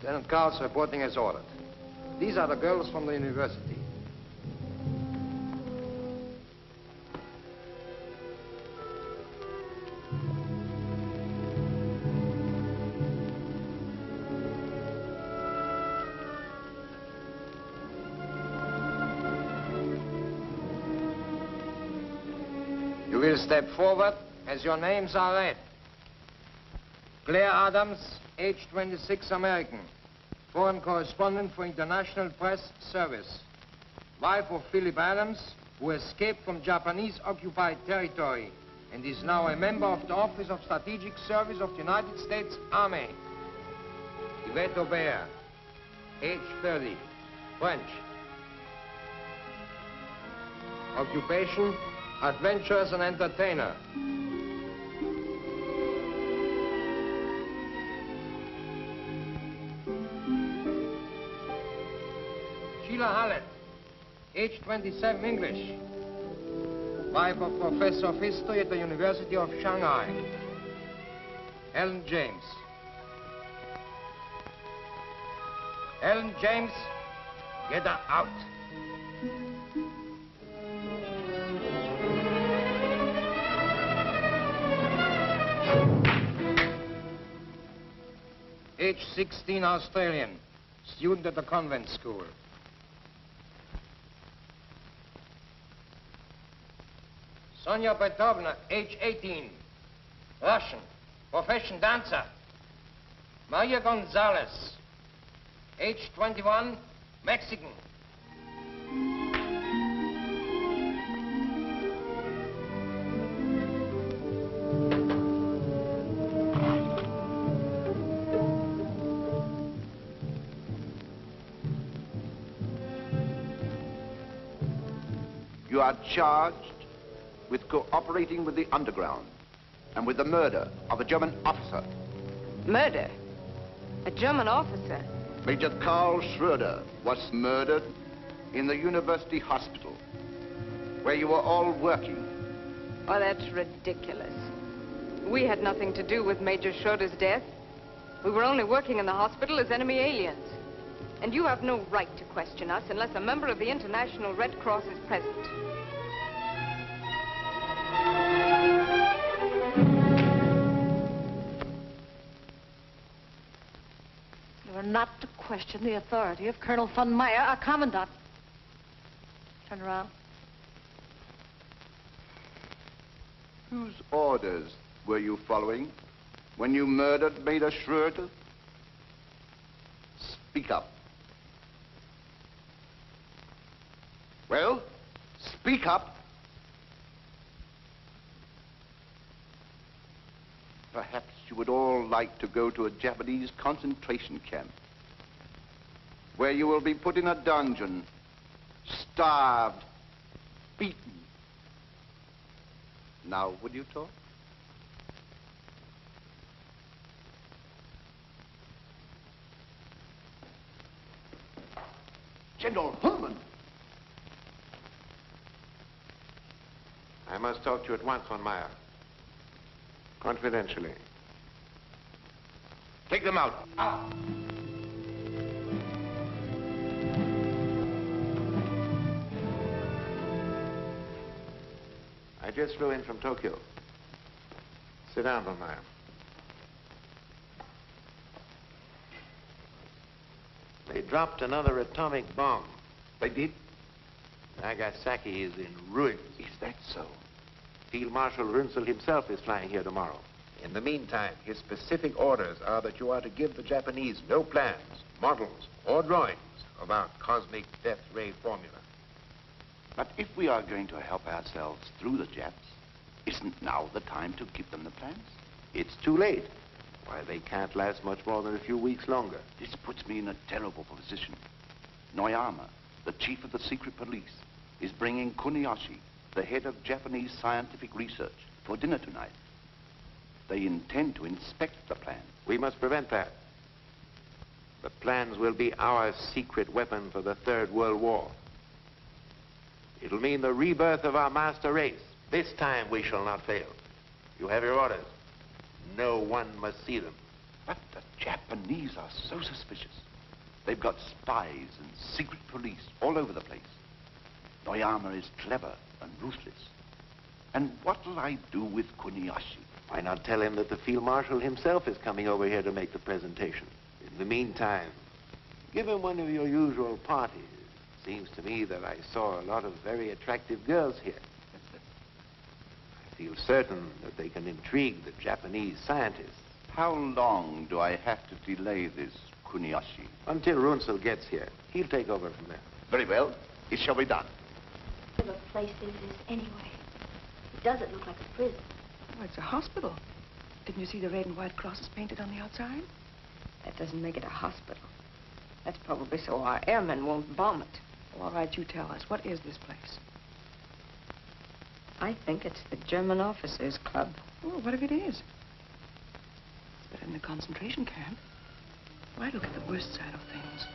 Lieutenant Carl's reporting as ordered. These are the girls from the university. You will step forward as your names are read. Claire Adams, age 26, American. Foreign correspondent for International Press Service. Wife of Philip Adams, who escaped from Japanese-occupied territory and is now a member of the Office of Strategic Service of the United States Army. Yvette Aubert, age 30, French. Occupation, adventurous and entertainer. Sheila Hallett, age 27, English. Wife of Professor of History at the University of Shanghai. Helen James. Helen James, get her out. Age 16, Australian. Student at the convent school. Sonia Petrovna, age 18, Russian, profession dancer. Maria Gonzalez, age 21, Mexican. You are charged with cooperating with the underground and with the murder of a German officer. Murder? A German officer? Major Karl Schroeder was murdered in the university hospital, where you were all working. Oh, that's ridiculous. We had nothing to do with Major Schroeder's death. We were only working in the hospital as enemy aliens. And you have no right to question us unless a member of the International Red Cross is present. You are not to question the authority of Colonel von Meyer, our commandant. Turn around. Whose orders were you following when you murdered Major Schroeder? Speak up. Well, speak up. Perhaps you would all like to go to a Japanese concentration camp, where you will be put in a dungeon, starved, beaten. Now, would you talk? General Herman! I must talk to you at once, von Meyer. Confidentially. Take them out. Out. I just flew in from Tokyo. Sit down, von Meyer. They dropped another atomic bomb. They did? Nagasaki is in ruins. Is that so? Field Marshal Runzel himself is flying here tomorrow. In the meantime, his specific orders are that you are to give the Japanese no plans, models, or drawings of our cosmic death ray formula. But if we are going to help ourselves through the Japs, isn't now the time to give them the plans? It's too late. Why, they can't last much more than a few weeks longer. This puts me in a terrible position. Noyama, the chief of the secret police, is bringing Kuniyoshi, the head of Japanese scientific research, for dinner tonight. They intend to inspect the plan. We must prevent that. The plans will be our secret weapon for the Third World War. It'll mean the rebirth of our master race. This time we shall not fail. You have your orders. No one must see them. But the Japanese are so suspicious. They've got spies and secret police all over the place. Noyama is clever and ruthless. And what'll I do with Kuniyoshi? Why not tell him that the Field Marshal himself is coming over here to make the presentation? In the meantime, give him one of your usual parties. Seems to me that I saw a lot of very attractive girls here. I feel certain that they can intrigue the Japanese scientists. How long do I have to delay this, Kuniyoshi? Until Runzel gets here. He'll take over from there. Very well. It shall be done. What kind of a place is this, anyway? It doesn't look like a prison. Oh, it's a hospital. Didn't you see the red and white crosses painted on the outside? That doesn't make it a hospital. That's probably so our airmen won't bomb it. Well, all right, you tell us. What is this place? I think it's the German Officers Club. Oh, what if it is? It's better than a concentration camp. Why look at the worst side of things?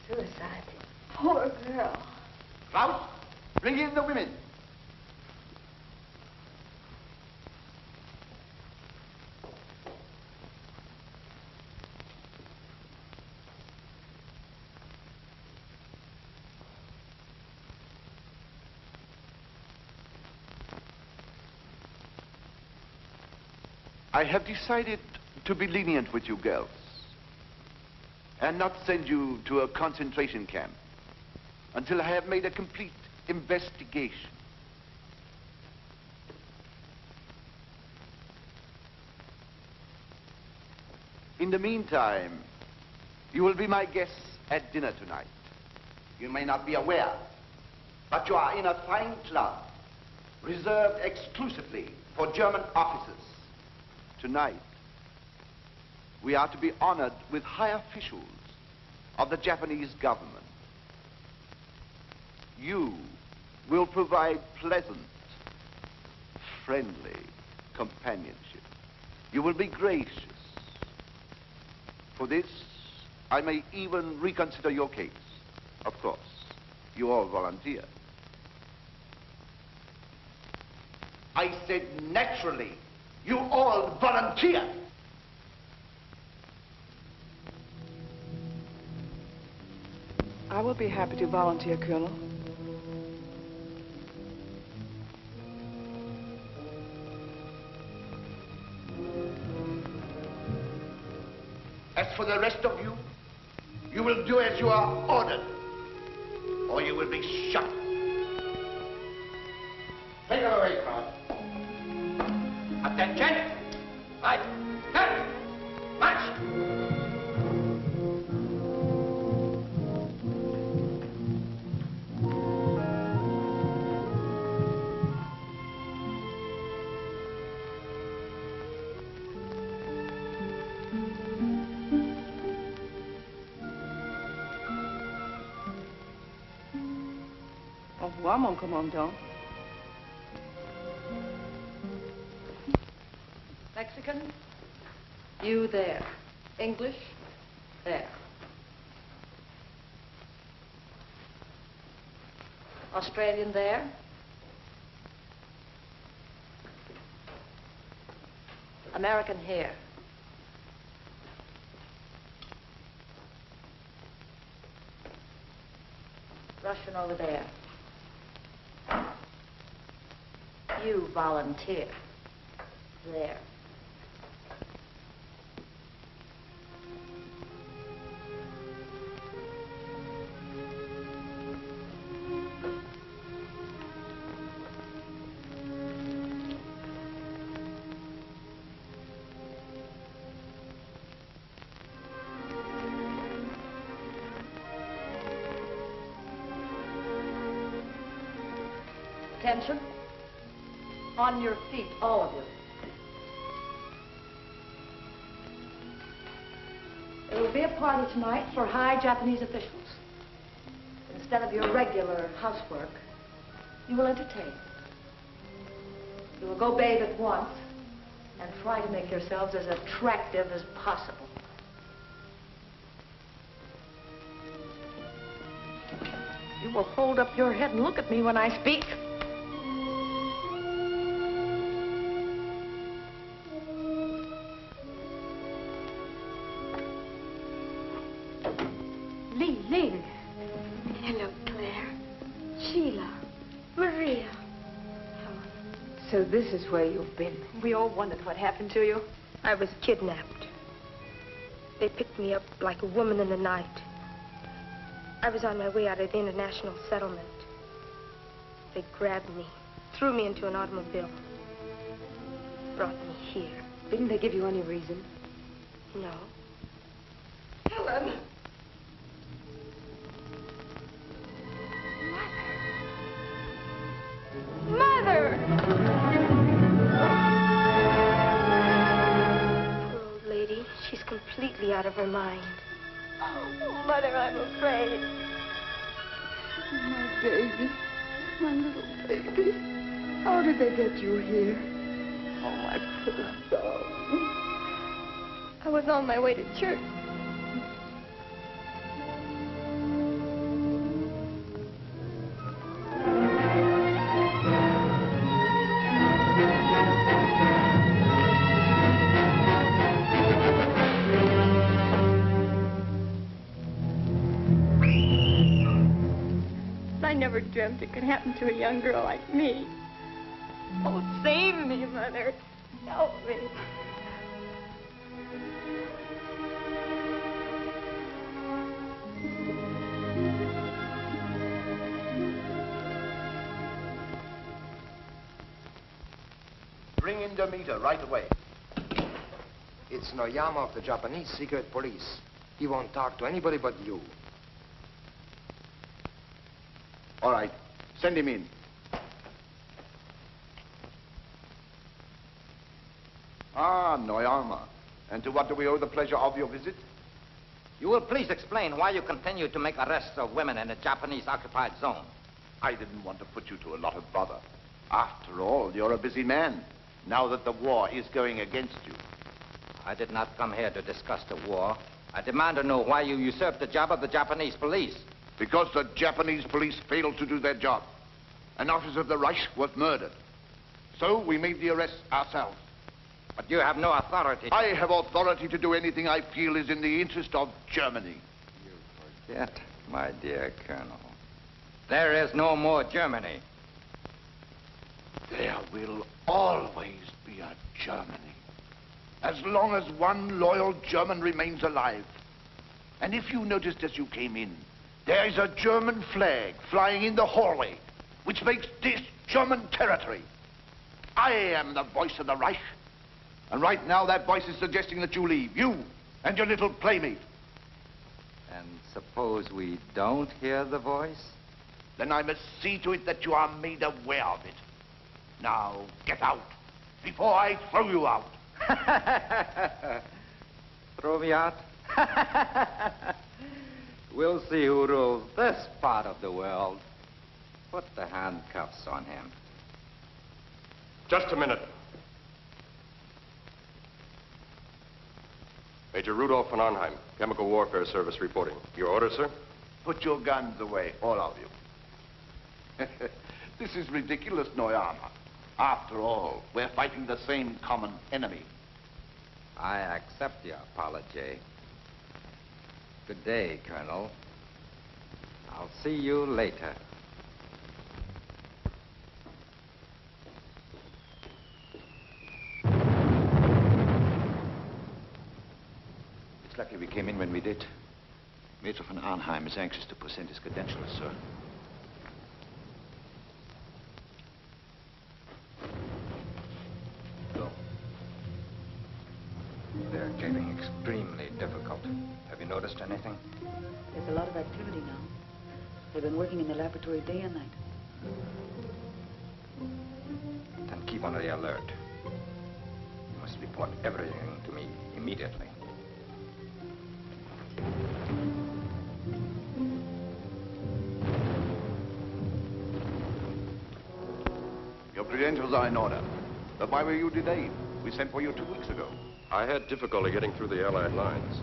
Suicide. Poor girl. Klaus, bring in the women. I have decided to be lenient with you girls and not send you to a concentration camp until I have made a complete investigation. In the meantime, you will be my guests at dinner tonight. You may not be aware, but you are in a fine club reserved exclusively for German officers. Tonight, we are to be honored with high officials of the Japanese government. You will provide pleasant, friendly companionship. You will be gracious. For this, I may even reconsider your case. Of course, you all volunteer. I said naturally, you all volunteer. I will be happy to volunteer, Colonel. As for the rest of you, you will do as you are ordered, or you will be shot. Take her away, crowd. Attention! Right. Cut! March! Au revoir, mon commandant. Mexican, you there. English, there. Australian there. American here. Russian over there. You volunteer. There. Attention. On your feet, all of you. There will be a party tonight for high Japanese officials. Instead of your regular housework, you will entertain. You will go bathe at once and try to make yourselves as attractive as possible. You will hold up your head and look at me when I speak. Ling. Hello, Claire. Sheila. Maria. So this is where you've been. We all wondered what happened to you. I was kidnapped. They picked me up like a woman in the night. I was on my way out of the international settlement. They grabbed me, threw me into an automobile, brought me here. Didn't they give you any reason? No. Helen! Mother! Poor old lady. She's completely out of her mind. Oh, Mother, I'm afraid. My baby. My little baby. How did they get you here? Oh, my poor darling. I was on my way to church. I never dreamt it could happen to a young girl like me. Oh, save me, Mother. Help me. Bring in Demeter right away. It's Noyama of the Japanese secret police. He won't talk to anybody but you. All right, send him in. Ah, Noyama. And to what do we owe the pleasure of your visit? You will please explain why you continue to make arrests of women in the Japanese-occupied zone. I didn't want to put you to a lot of bother. After all, you're a busy man, now that the war is going against you. I did not come here to discuss the war. I demand to know why you usurped the job of the Japanese police. Because the Japanese police failed to do their job. An officer of the Reich was murdered. So we made the arrest ourselves. But you have no authority. I have authority to do anything I feel is in the interest of Germany. You forget. my dear Colonel. There is no more Germany. There will always be a Germany. As long as one loyal German remains alive. And if you noticed as you came in, there is a German flag flying in the hallway, which makes this German territory. I am the voice of the Reich. And right now that voice is suggesting that you leave. You and your little playmate. And suppose we don't hear the voice? Then I must see to it that you are made aware of it. Now, get out, before I throw you out. Throw me out? We'll see who rules this part of the world. Put the handcuffs on him. Just a minute. Major Rudolph von Arnheim, Chemical Warfare Service reporting. Your order, sir? Put your guns away, all of you. This is ridiculous, Neuarmer. After all, we're fighting the same common enemy. I accept your apology. Good day, Colonel. I'll see you later. It's lucky we came in when we did. Major von Arnheim is anxious to present his credentials, sir. They're getting extremely difficult. Have you noticed anything? There's a lot of activity now. They've been working in the laboratory day and night. Then keep on the alert. You must report everything to me immediately. Your credentials are in order. But why were you delayed? We sent for you 2 weeks ago. I had difficulty getting through the Allied lines.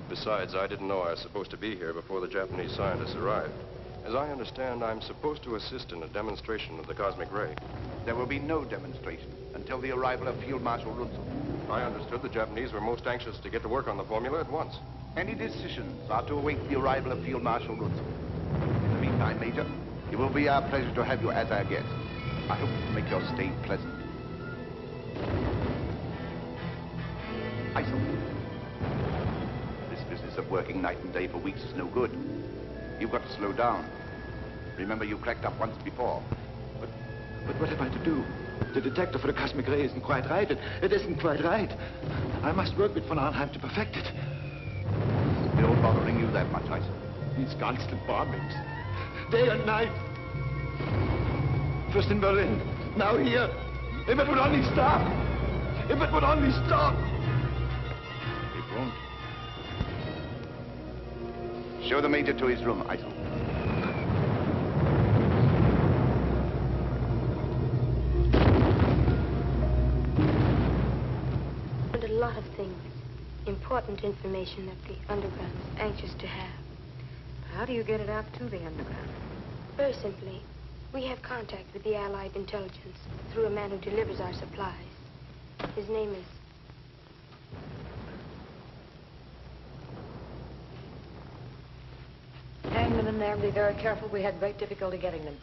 Besides, I didn't know I was supposed to be here before the Japanese scientists arrived. As I understand, I'm supposed to assist in a demonstration of the cosmic ray. There will be no demonstration until the arrival of Field Marshal Runzel. I understood the Japanese were most anxious to get to work on the formula at once. Any decisions are to await the arrival of Field Marshal Runzel. In the meantime, Major, it will be our pleasure to have you as our guest. I hope it will make your stay pleasant. This business of working night and day for weeks is no good. You've got to slow down. Remember, you cracked up once before. But what am I to do? The detector for the cosmic ray isn't quite right. It isn't quite right. I must work with von Arnheim to perfect it. Still bothering you that much, I see. These constant bombings. Day and night. First in Berlin, now here. If it would only stop. If it would only stop. It won't. Show the Major to his room, Eisel. And a lot of things. Important information that the underground is anxious to have. How do you get it out to the underground? Very simply, we have contact with the Allied intelligence through a man who delivers our supplies. His name is... Hang them in there and be very careful. We had great difficulty getting them.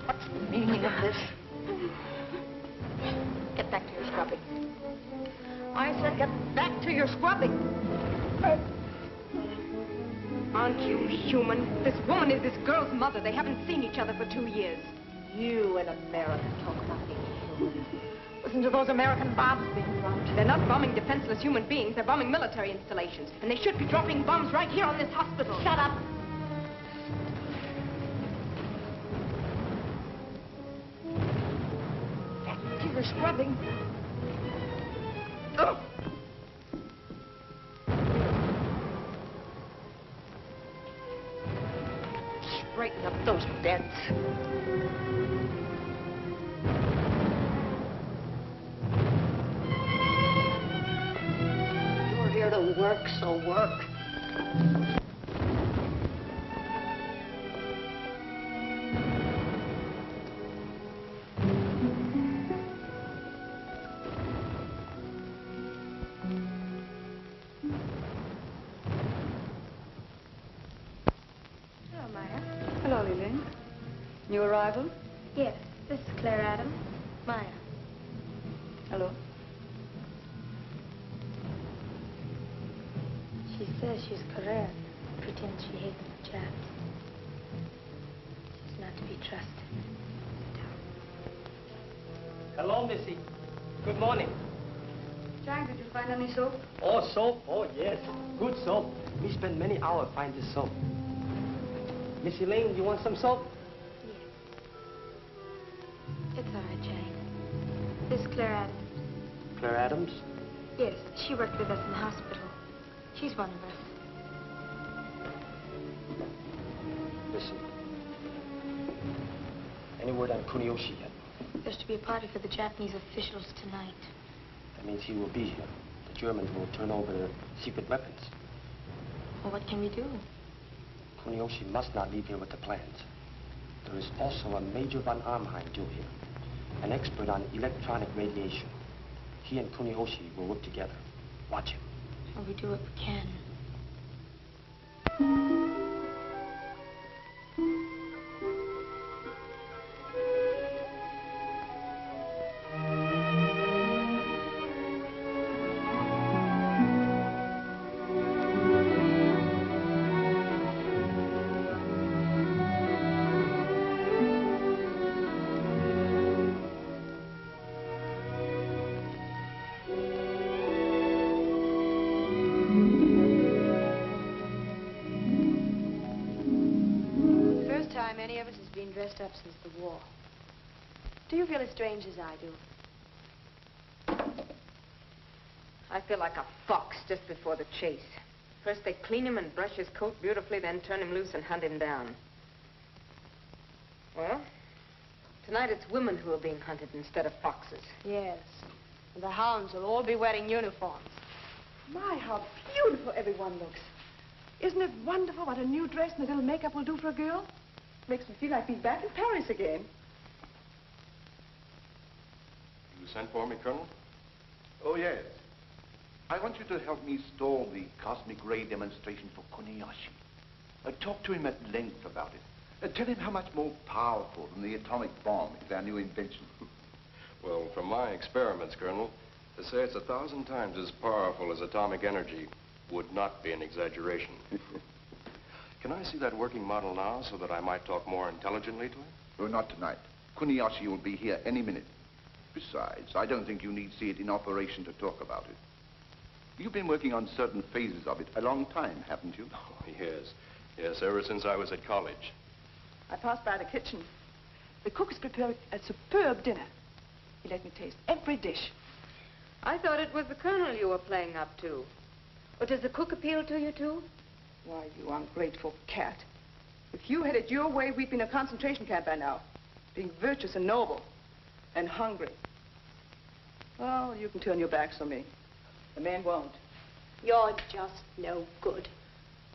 What's the meaning of this? Get back to your scrubbing. I said get back to your scrubbing. Aren't you human? This woman is this girl's mother. They haven't seen each other for 2 years. You in America talk about being human. Listen to those American bombs being dropped. They're not bombing defenseless human beings. They're bombing military installations. And they should be dropping bombs right here on this hospital. Shut up. Back to your scrubbing. Oh. Straighten up those beds. You're here to work, so work. Jane. New arrival? Yes, this is Claire Adams. Maya. Hello. She says she's Korean. Pretends she hates the Japs. She's not to be trusted. Hello, Missy. Good morning. Jack, did you find any soap? Oh, soap? Oh, yes. Good soap. We spent many hours finding this soap. Missy Lane, you want some soap? Yes. It's all right, Jane. This is Claire Adams. Claire Adams? Yes, she worked with us in the hospital. She's one of us. Listen. Any word on Kuniyoshi yet? There's to be a party for the Japanese officials tonight. That means he will be here. The Germans will turn over their secret weapons. Well, what can we do? Kuniyoshi must not leave here with the plans. There is also a Major von Arnheim-Joe here, an expert on electronic radiation. He and Kuniyoshi will work together. Watch him. Well, we do what we can. Dressed up since the war. Do you feel as strange as I do? I feel like a fox just before the chase. First they clean him and brush his coat beautifully, then turn him loose and hunt him down. Well, tonight it's women who are being hunted instead of foxes. Yes. And the hounds will all be wearing uniforms. My, how beautiful everyone looks. Isn't it wonderful what a new dress and a little makeup will do for a girl? Makes me feel like being back in Paris again. You sent for me, Colonel? Oh, yes. I want you to help me stall the cosmic ray demonstration for Kuniyoshi. Talk to him at length about it. Tell him how much more powerful than the atomic bomb is our new invention. Well, from my experiments, Colonel, to say it's 1,000 times as powerful as atomic energy would not be an exaggeration. Can I see that working model now so that I might talk more intelligently to him? Oh, not tonight. Kuniyoshi will be here any minute. Besides, I don't think you need see it in operation to talk about it. You've been working on certain phases of it a long time, haven't you? Oh, yes. Yes, ever since I was at college. I passed by the kitchen. The cook has prepared a superb dinner. He let me taste every dish. I thought it was the colonel you were playing up to. Or does the cook appeal to you, too? Why, you ungrateful cat. If you had it your way, we'd be in a concentration camp by now. Being virtuous and noble. And hungry. Well, you can turn your backs on me. The man won't. You're just no good.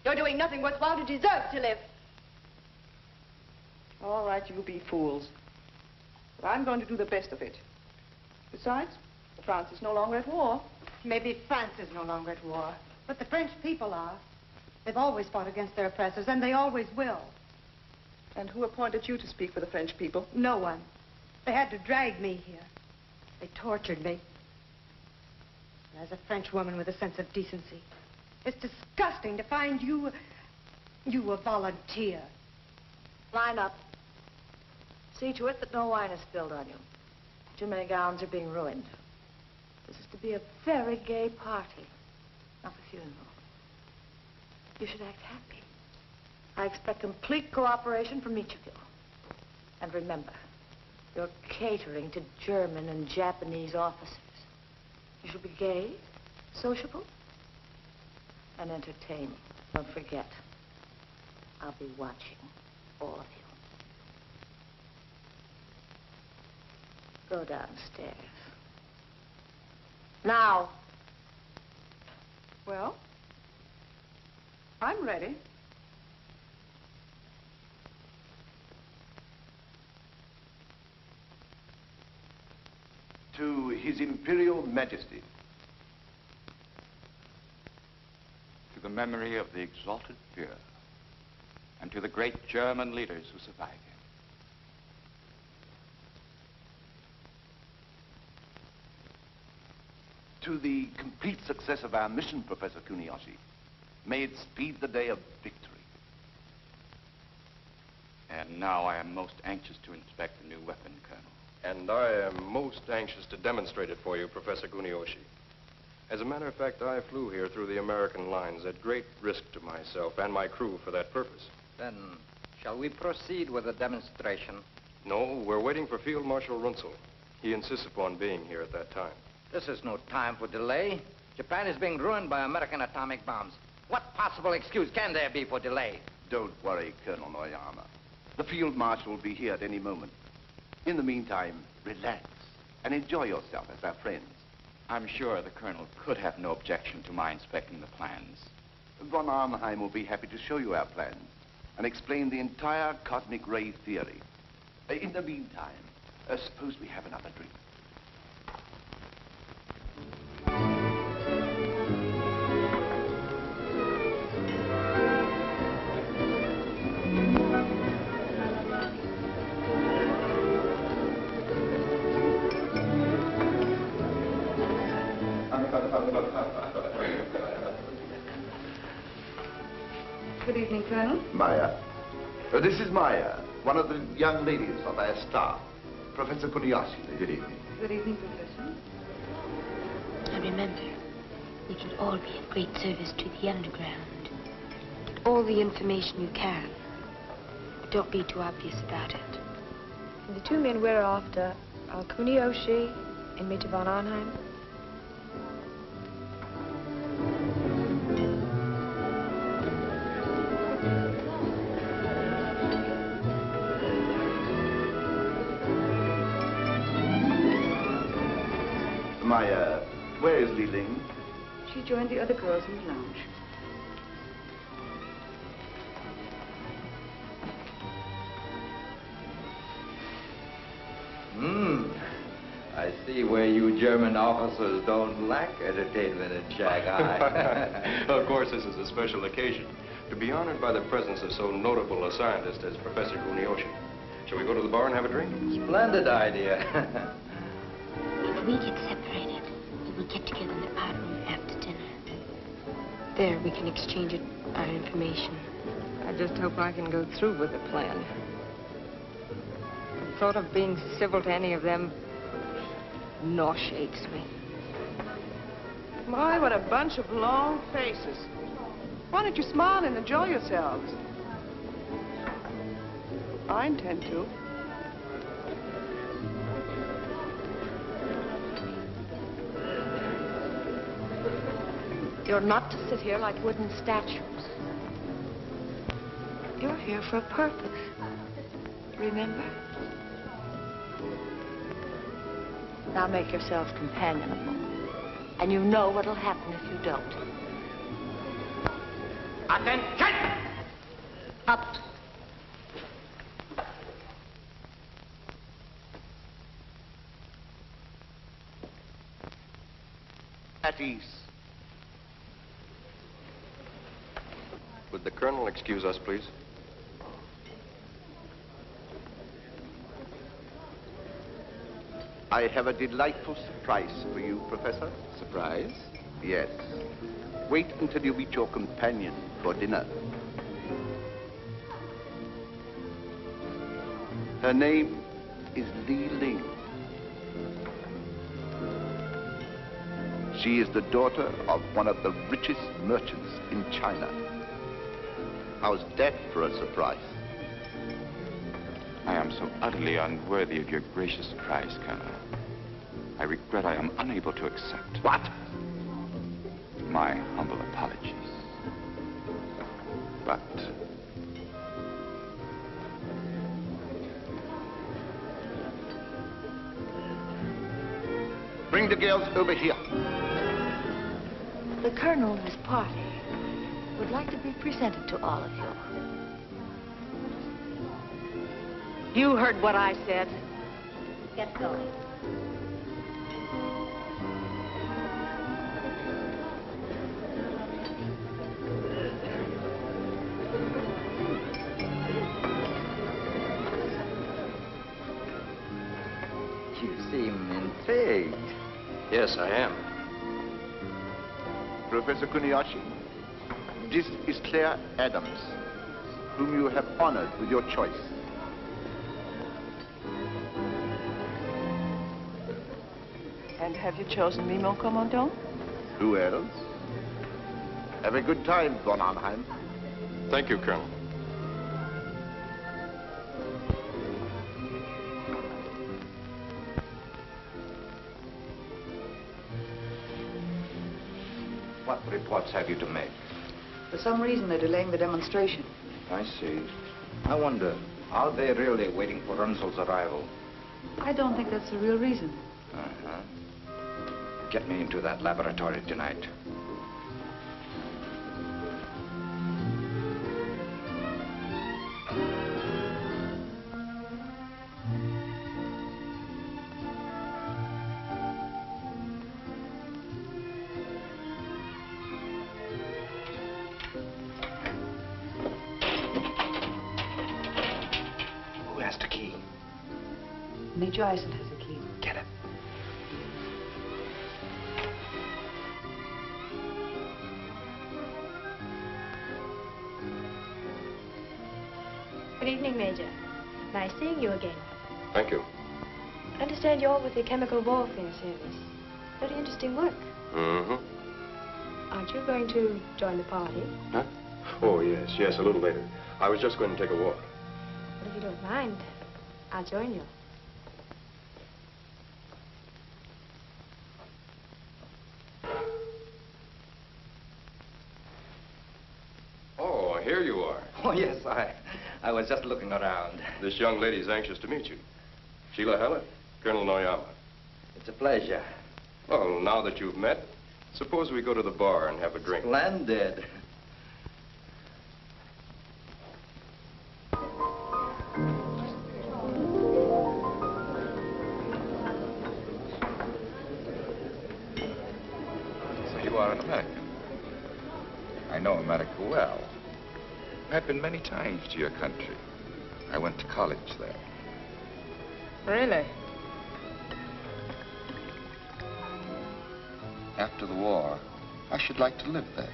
You're doing nothing worthwhile to deserve to live. All right, you be fools. But I'm going to do the best of it. Besides, France is no longer at war. Maybe France is no longer at war, but the French people are. They've always fought against their oppressors, and they always will. And who appointed you to speak for the French people? No one. They had to drag me here. They tortured me. As a French woman with a sense of decency, it's disgusting to find you a volunteer. Line up. See to it that no wine is spilled on you. Too many gowns are being ruined. This is to be a very gay party, not a funeral. You should act happy. I expect complete cooperation from each of you. And remember, you're catering to German and Japanese officers. You should be gay, sociable, and entertaining. Don't forget, I'll be watching all of you. Go downstairs. Now. Well, I'm ready. To His Imperial Majesty. To the memory of the exalted peer. and to the great German leaders who survived him. To the complete success of our mission, Professor Kuniyoshi. May it speed the day of victory. And now I am most anxious to inspect the new weapon, Colonel. And I am most anxious to demonstrate it for you, Professor Kuniyoshi. As a matter of fact, I flew here through the American lines at great risk to myself and my crew for that purpose. Then, shall we proceed with the demonstration? No, we're waiting for Field Marshal Runzel. He insists upon being here at that time. This is no time for delay. Japan is being ruined by American atomic bombs. What possible excuse can there be for delay? Don't worry, Colonel Noyama. The Field Marshal will be here at any moment. In the meantime, relax and enjoy yourself as our friends. I'm sure the Colonel could have no objection to my inspecting the plans. Von Arnheim will be happy to show you our plans and explain the entire cosmic ray theory. In the meantime, suppose we have another drink. Good evening, Colonel. Maya. This is Maya, one of the young ladies of our staff. Professor Kuniyoshi. Good evening. Good evening, Professor. And remember, we can all be of great service to the underground. Get all the information you can. But don't be too obvious about it. And the two men we're after are Kuniyoshi and Major von Arnheim. Maya, where is Li Ling? She joined the other girls in the lounge. I see where you German officers don't lack entertainment in Shanghai. Of course, this is a special occasion. To be honored by the presence of so notable a scientist as Professor Kuniyoshi. Shall we go to the bar and have a drink? Splendid idea. If we get separated, we will get together in the pot room after dinner. There, we can exchange our information. I just hope I can go through with the plan. The thought of being civil to any of them nauseates me. My, what a bunch of long faces. Why don't you smile and enjoy yourselves? I intend to. You're not to sit here like wooden statues. You're here for a purpose. Remember? Now make yourselves companionable. And you know what'll happen if you don't. Attention! Up. At ease. Would the Colonel excuse us, please? I have a delightful surprise for you, Professor. Surprise? Yes. Wait until you meet your companion for dinner. Her name is Li Ling. She is the daughter of one of the richest merchants in China. How's that for a surprise? I am so utterly unworthy of your gracious surprise, Colonel. I regret I am unable to accept. What? My humble apologies. But bring the girls over here. The Colonel and his party would like to be presented to all of you. You heard what I said. Get going. Say, Yes, I am. Professor Kuniyoshi, this is Claire Adams, whom you have honored with your choice. And have you chosen me, mon commandant? Who else? Have a good time, von Arnheim. Thank you, Colonel. What reports have you to make? For some reason, they're delaying the demonstration. I see. I wonder, are they really waiting for Runzel's arrival? I don't think that's the real reason. Uh-huh. Get me into that laboratory tonight. Who has the key? Major Eisen has the key. Get it. Good evening, Major. Nice seeing you again. Thank you. I understand you're with the Chemical Warfare Service. Very interesting work. Mm-hmm. Aren't you going to join the party? Huh? Oh, yes, a little later. I was just going to take a walk. But if you don't mind, I'll join you. Oh, here you are. Oh, yes, I was just looking around. This young lady's anxious to meet you. Sheila Heller, Colonel Noyama. It's a pleasure. Well, now that you've met, suppose we go to the bar and have a drink. Splendid. So you are an American. I know America well. I've been many times to your country. I went to college there. Really? After the war, I should like to live there.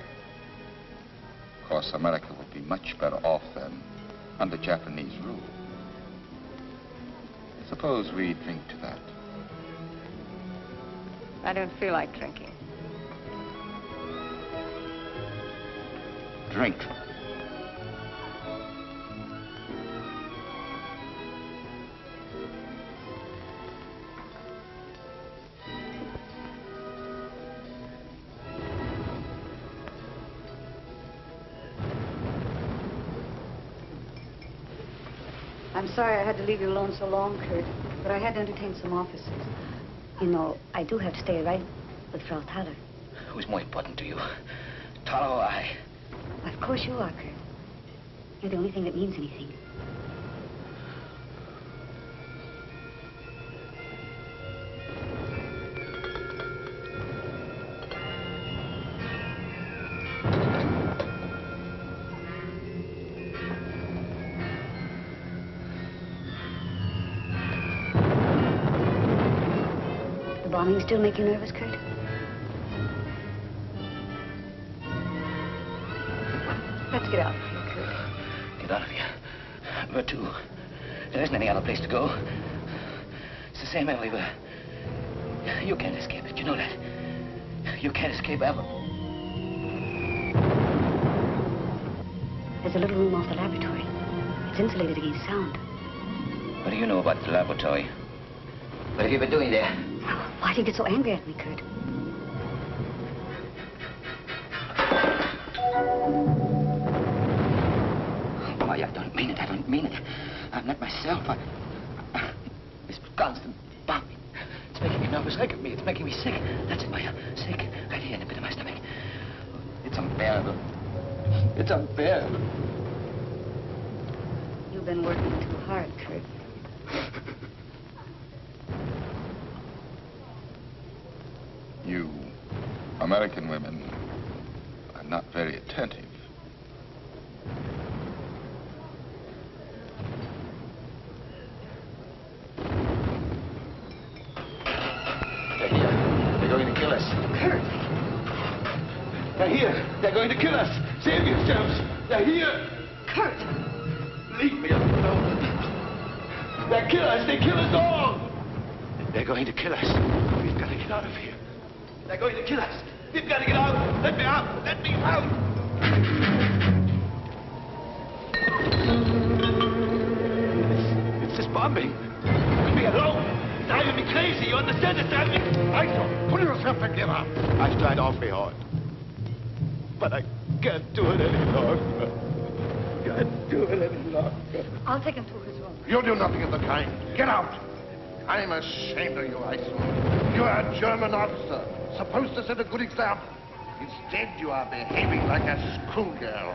Of course, America would be much better off then under Japanese rule. Suppose we drink to that. I don't feel like drinking. Drink. I'm sorry I had to leave you alone so long, Kurt, but I had to entertain some officers. You know, I do have to stay right with Frau Thaler. Who's more important to you? Taro or I? Of course you are, Kurt. You're the only thing that means anything. Bombing still make you nervous, Kurt? Let's get out of here, Kurt. Get out of here. Where to? There isn't any other place to go. It's the same everywhere. You can't escape it, you know that. You can't escape ever. There's a little room off the laboratory. It's insulated against sound. What do you know about the laboratory? What have you been doing there? Why do you get so angry at me, Kurt? Boy, I don't mean it. I don't mean it. I'm not myself. This constant bombing. It's making me nervous. Look at me. It's making me sick. That's it, Maya. Sick. Right here in the pit of my stomach. It's unbearable. It's unbearable. You've been working too hard, Kurt. You American women are not very attentive. yourselves. They're here. Kurt! Leave me alone. They kill us. They kill us all. They're going to kill us. We've got to get out of here. They're going to kill us. We've got to get out. Let me out. Let me out. It's this bombing. Leave me alone. It's driving me crazy. You understand? It's driving me... Aisha, pull yourself together. I've tried awfully hard. But I can't do it any longer. Can't do it any longer. I'll take him to his room. You'll do nothing of the kind. Get out. I'm ashamed of you, Aisha. You are a German officer, supposed to set a good example. Instead, you are behaving like a schoolgirl.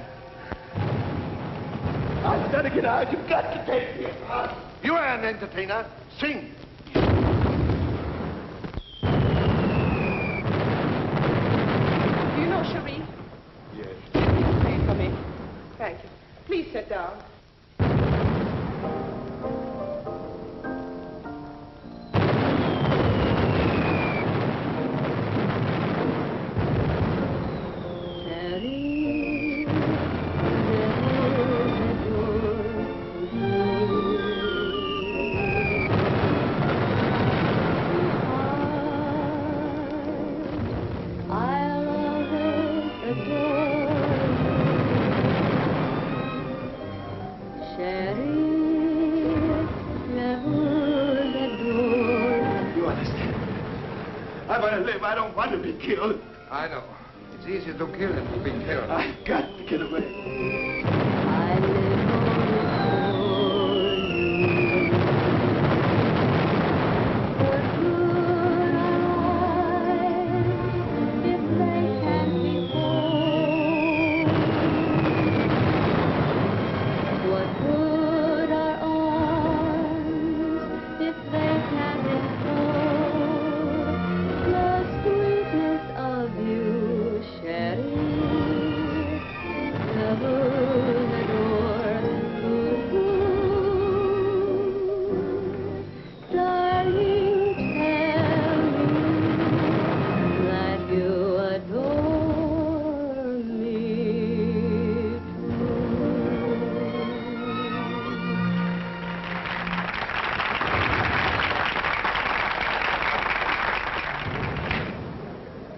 I've got to get out. You've got to take me out. You are an entertainer. Sing. Do you know Cherie? Yes. Pray for me. Thank you. Please sit down. I don't want to be killed. I know. It's easier to kill than to be killed. I've got to get away.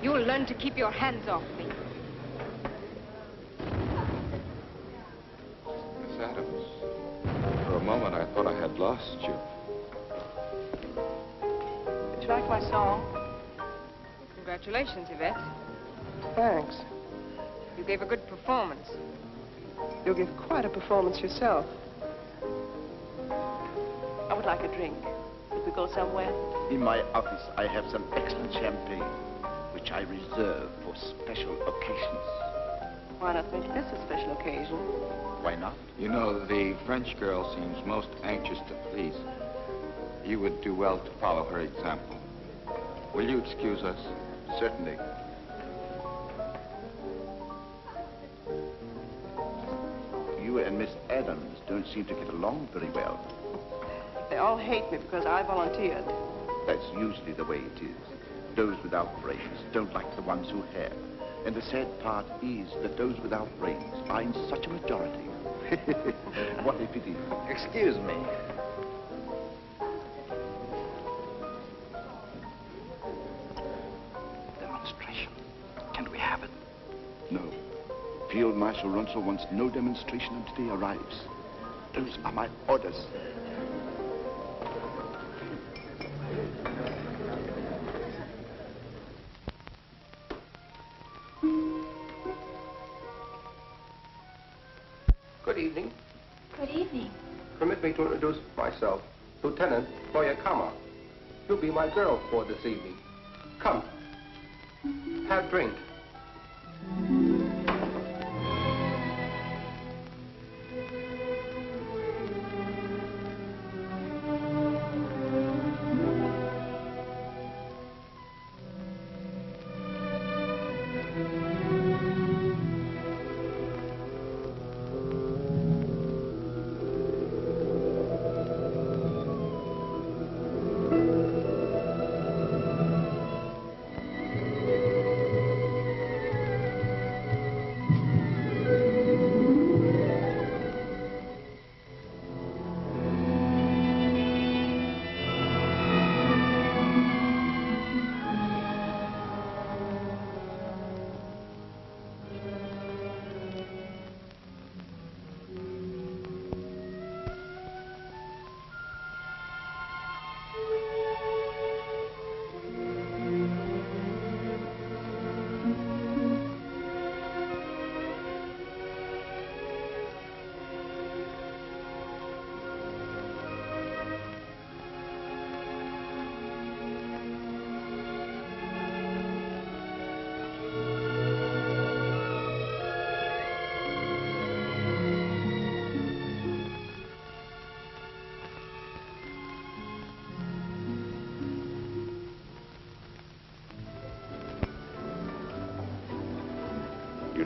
You'll learn to keep your hands off me. Miss Adams, for a moment I thought I had lost you. Did you like my song? Congratulations, Yvette. Thanks. You gave a good performance. You'll give quite a performance yourself. I would like a drink. Could we go somewhere? In my office, I have some excellent champagne, which I reserve for special occasions. Why not make this a special occasion? Why not? You know, the French girl seems most anxious to please. You would do well to follow her example. Will you excuse us? Certainly. You and Miss Adams don't seem to get along very well. They all hate me because I volunteered. That's usually the way it is. Those without brains don't like the ones who have. And the sad part is that those without brains are in such a majority. What a pity. Excuse me. Demonstration. Can we have it? No. Field Marshal Ronsel wants no demonstration until he arrives. Those are my orders. Good evening. Good evening. Permit me to introduce myself, Lieutenant Boyakama. You'll be my girl for this evening. Come, have a drink.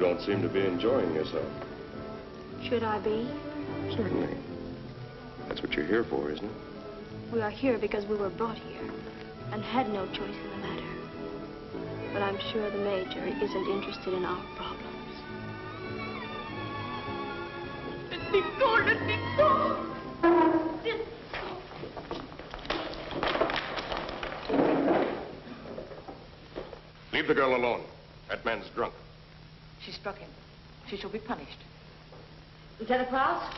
don't seem to be enjoying yourself. Should I be? Certainly. That's what you're here for, isn't it? We are here because we were brought here and had no choice in the matter. But I'm sure the Major isn't interested in our problems. Let me go, let me go. Leave the girl alone. That man's drunk. She struck him. She shall be punished. Lieutenant Krause?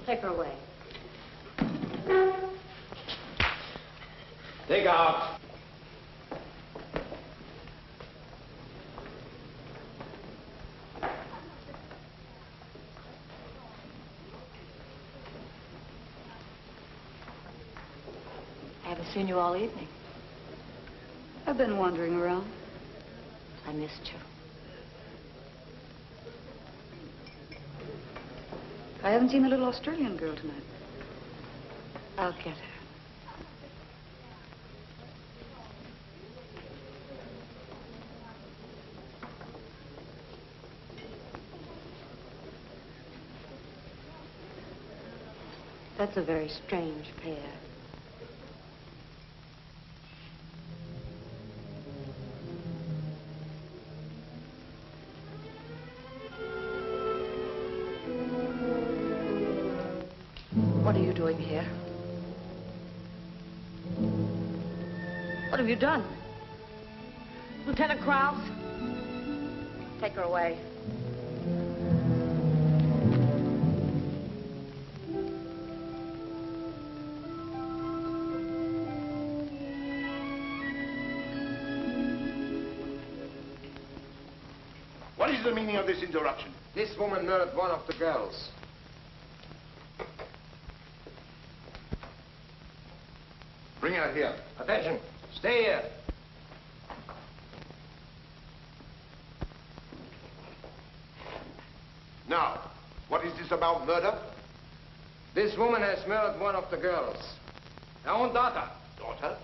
Take her away. Take out. I haven't seen you all evening. I've been wandering around. I missed you. I haven't seen the little Australian girl tonight. I'll get her. That's a very strange pair. What are you doing here? What have you done? Lieutenant Krause? Take her away. What is the meaning of this interruption? This woman murdered one of the girls. Bring her here. Attention. Stay here. Now, what is this about murder? This woman has murdered one of the girls. Her own daughter. Daughter?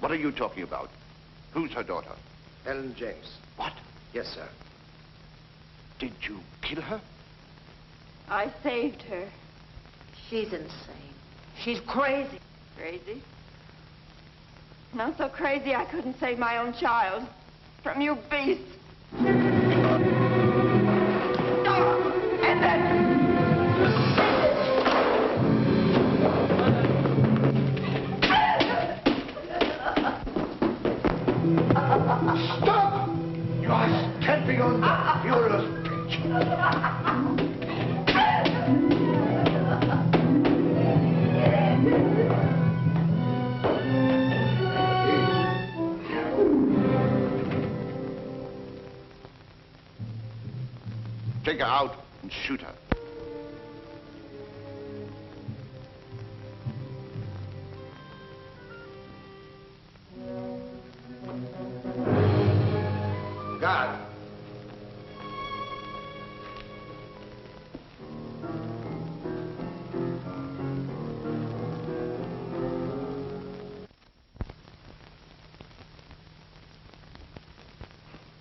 What are you talking about? Who's her daughter? Ellen James. What? Yes, sir. Did you kill her? I saved her. She's insane. She's crazy. Crazy? Not so crazy I couldn't save my own child from you beasts. Stop! You are stamping on the furious bitch. Take her out and shoot her. God.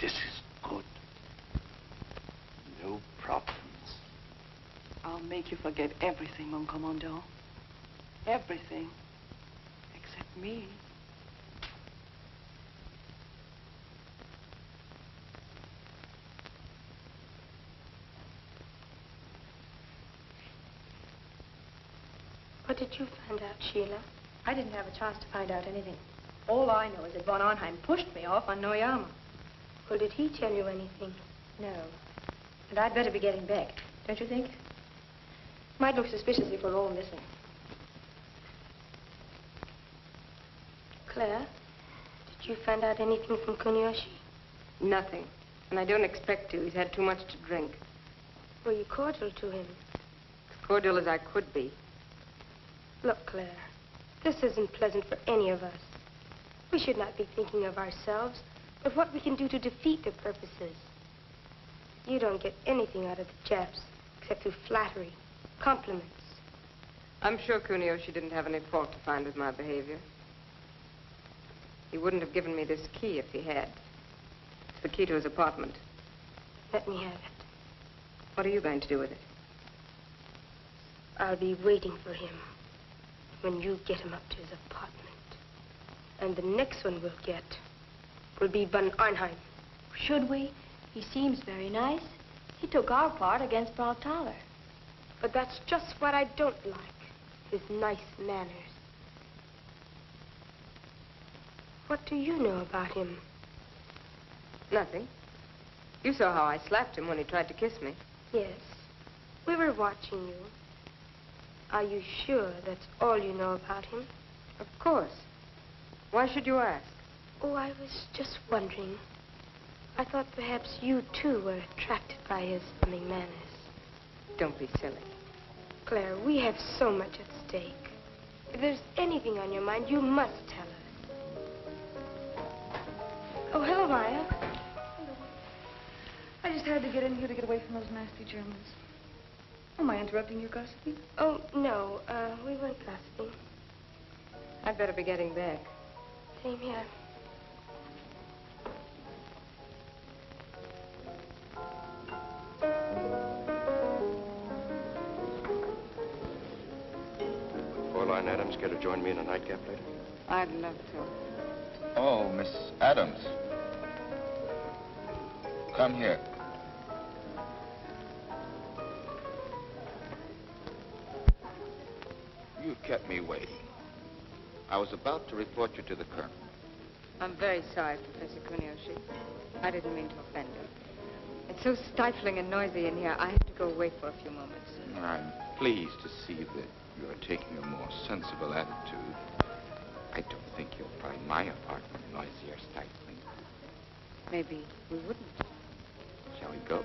This is good. No problems. I'll make you forget everything, mon commandant. Everything. Except me. What did you find out, Sheila? I didn't have a chance to find out anything. All I know is that von Arnheim pushed me off on Noyama. Well, did he tell you anything? No. And I'd better be getting back, don't you think? Might look suspicious if we're all missing. Claire, did you find out anything from Kunioshi? Nothing. And I don't expect to. He's had too much to drink. Were you cordial to him? As cordial as I could be. Look, Claire, this isn't pleasant for any of us. We should not be thinking of ourselves, but what we can do to defeat their purposes. You don't get anything out of the Japs, except through flattery, compliments. I'm sure Kunioshi didn't have any fault to find with my behavior. He wouldn't have given me this key if he had. It's the key to his apartment. Let me have it. What are you going to do with it? I'll be waiting for him when you get him up to his apartment. And the next one we'll get will be von Arnheim. Should we? He seems very nice. He took our part against Frau Thaler. But that's just what I don't like, his nice manners. What do you know about him? Nothing. You saw how I slapped him when he tried to kiss me. Yes, we were watching you. Are you sure that's all you know about him? Of course. Why should you ask? Oh, I was just wondering. I thought perhaps you, too, were attracted by his funny manners. Don't be silly. Claire, we have so much at stake. If there's anything on your mind, you must tell us. Oh, hello, Maya. Hello. I just had to get in here to get away from those nasty Germans. Am I interrupting your gossiping? Oh, no, we weren't gossiping. I'd better be getting back. Same here. Fräulein Adams care to join me in a nightcap later? I'd love to. Oh, Miss Adams. Come here. You kept me waiting. I was about to report you to the colonel. I'm very sorry, Professor Kuniyoshi. I didn't mean to offend you. It's so stifling and noisy in here. I have to go away for a few moments. I'm pleased to see that you're taking a more sensible attitude. I don't think you'll find my apartment noisy or stifling. Maybe we wouldn't. Shall we go?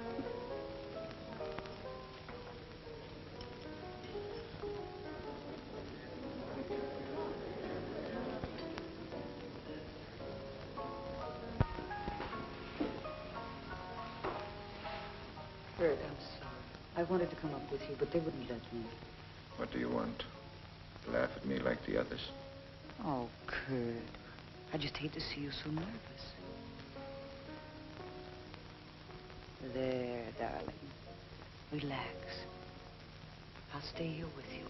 Kurt, I'm sorry. I wanted to come up with you, but they wouldn't let me. What do you want? Laugh at me like the others? Oh, Kurt. I just hate to see you so nervous. There, darling. Relax. I'll stay here with you.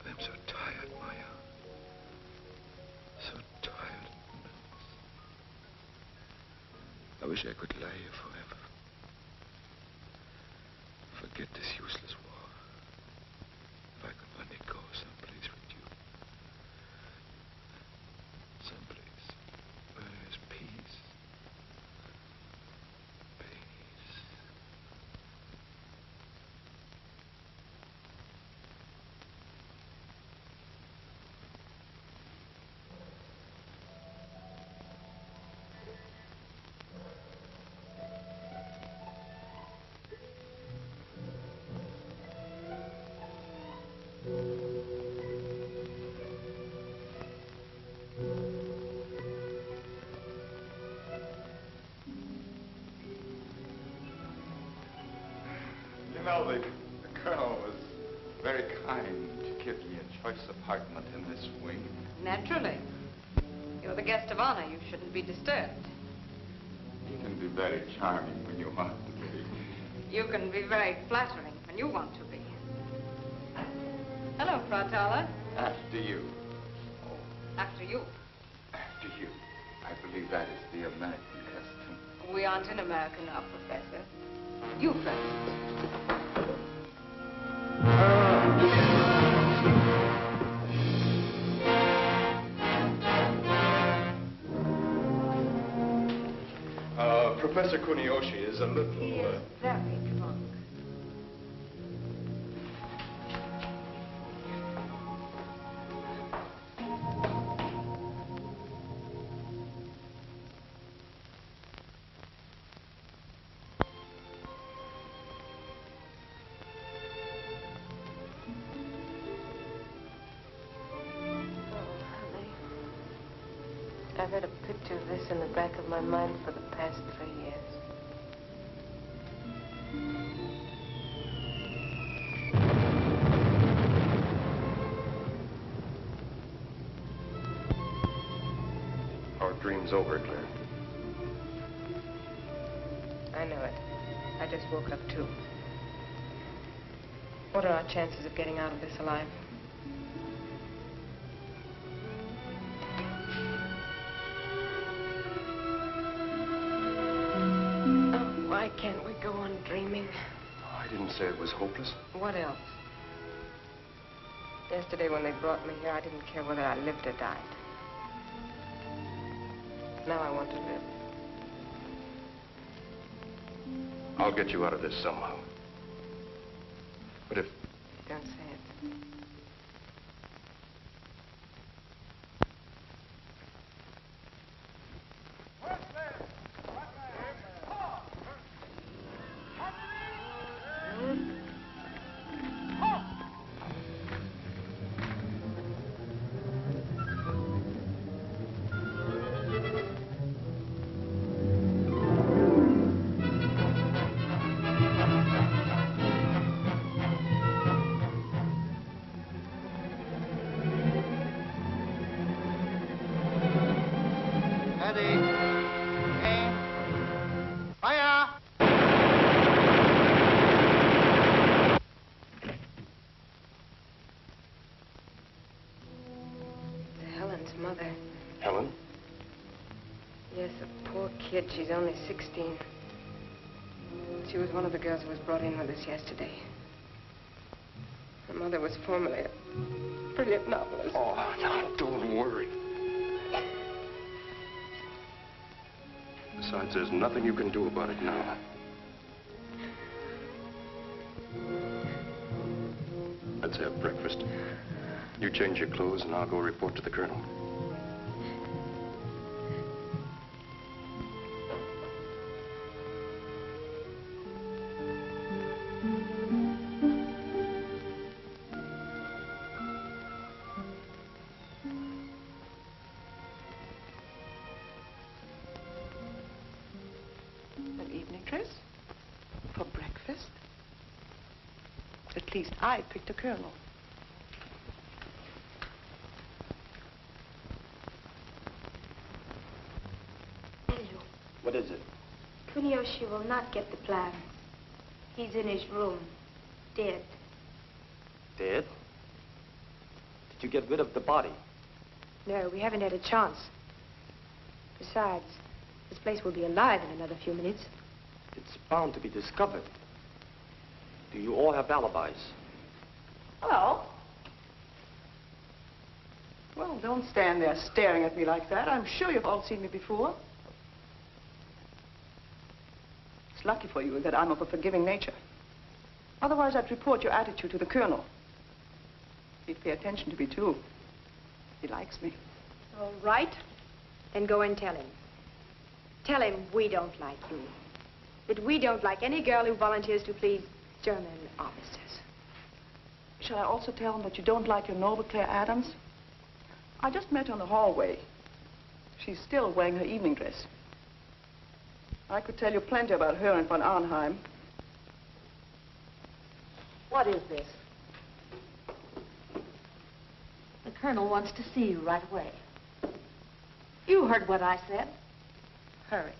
I'm so tired, Maya. So tired. I wish I could lie here forever. Forget this useless war. If I could only go someplace with you. Someplace where there's peace. Peace. You know, the colonel was very kind to give me a choice apartment in this wing. Naturally. You're the guest of honor. You shouldn't be disturbed. You can be very charming when you want to be. You can be very flattering when you want to be. Hello, Frau Thaler. After you. After you. After you. I believe that is the American custom. We aren't in America now, Professor. You first. Professor Kuniyoshi is a little... He is very drunk. I've had a picture of this in the back of my mind for the past 3 years. Our dream's over, Claire. I just woke up, too. What are our chances of getting out of this alive? Oh, why can't we go on dreaming? I didn't say it was hopeless. What else? Yesterday when they brought me here, I didn't care whether I lived or died. Now I want to live. I'll get you out of this somehow. But if... Don't say it. Mother. Helen? Yes, a poor kid. She's only 16. She was one of the girls who was brought in with us yesterday. Her mother was formerly a brilliant novelist. Oh, now, don't worry. Besides, there's nothing you can do about it now. Let's have breakfast. You change your clothes and I'll go report to the colonel. An evening dress? For breakfast? At least I picked a colonel. What is it? Kuniyoshi will not get the plan. He's in his room, dead. Dead? Did you get rid of the body? No, we haven't had a chance. Besides, this place will be alive in another few minutes. It's bound to be discovered. Do you all have alibis? Hello. Well, don't stand there staring at me like that. I'm sure you've all seen me before. It's lucky for you that I'm of a forgiving nature. Otherwise, I'd report your attitude to the colonel. He'd pay attention to me, too. He likes me. All right. Then go and tell him. Tell him we don't like you. That we don't like any girl who volunteers to please German officers. Shall I also tell him that you don't like your noble Claire Adams? I just met her in the hallway. She's still wearing her evening dress. I could tell you plenty about her and von Arnheim. What is this? The colonel wants to see you right away. You heard what I said. Hurry.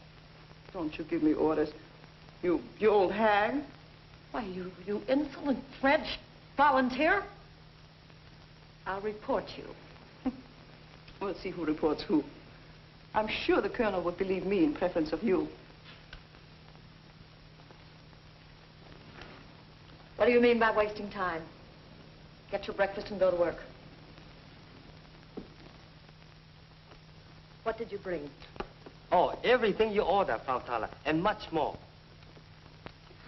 Don't you give me orders. You old hag. Why, you insolent French volunteer. I'll report you. We'll see who reports who. I'm sure the colonel would believe me in preference of you. What do you mean by wasting time? Get your breakfast and go to work. What did you bring? Oh, everything you order, Frau Thaler, and much more.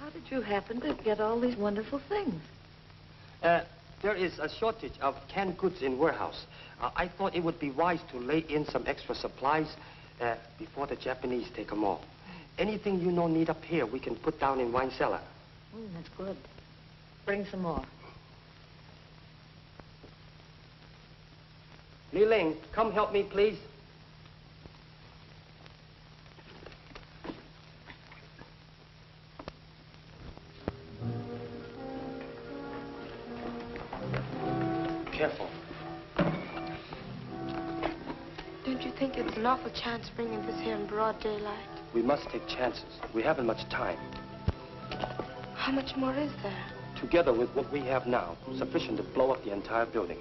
How did you happen to get all these wonderful things? There is a shortage of canned goods in warehouse. I thought it would be wise to lay in some extra supplies before the Japanese take them all. Anything you know need up here, we can put down in wine cellar. That's good. Bring some more. Li Ling, come help me, please. Careful. Don't you think it's an awful chance bringing this here in broad daylight? We must take chances. We haven't much time. How much more is there? Together with what we have now, sufficient to blow up the entire building.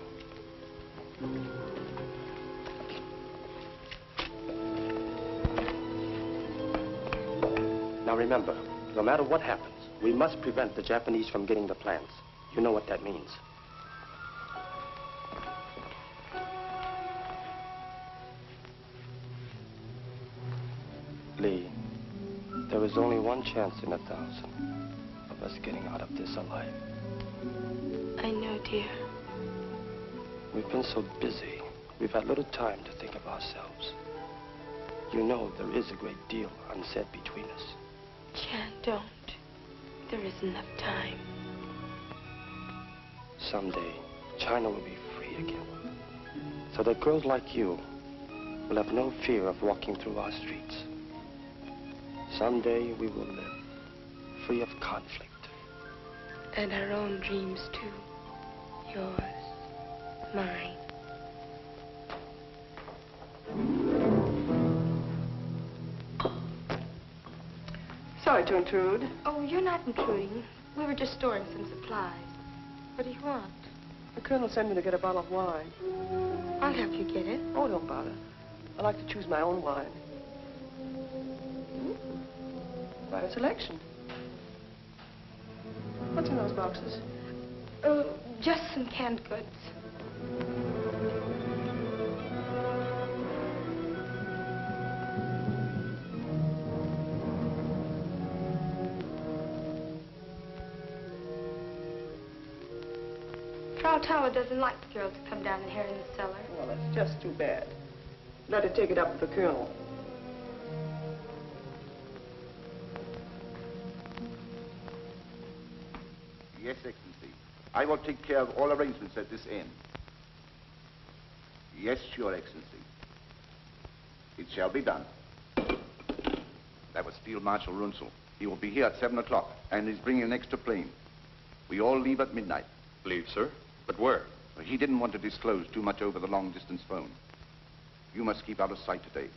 Now remember, no matter what happens, we must prevent the Japanese from getting the plans. You know what that means. Lee, there is only one chance in 1,000 of us getting out of this alive. I know, dear. We've been so busy, we've had little time to think of ourselves. You know there is a great deal unsaid between us. Chan, don't. There isn't enough time. Someday, China will be free again. So that girls like you will have no fear of walking through our streets. Someday we will live free of conflict. And our own dreams, too. Yours, mine. Sorry to intrude. Oh, you're not intruding. We were just storing some supplies. What do you want? The colonel sent me to get a bottle of wine. I'll help you get it. Oh, don't bother. I like to choose my own wine. Quite a selection. What's in those boxes? Just some canned goods. Frau Tower doesn't like the girls to come down in here in the cellar. Well, that's just too bad. Let her take it up with the colonel. Yes, Excellency. I will take care of all arrangements at this end. Yes, Your Excellency. It shall be done. That was Field Marshal Runzel. He will be here at 7 o'clock, and he's bringing an extra plane. We all leave at midnight. Leave, sir? But where? He didn't want to disclose too much over the long-distance phone. You must keep out of sight today.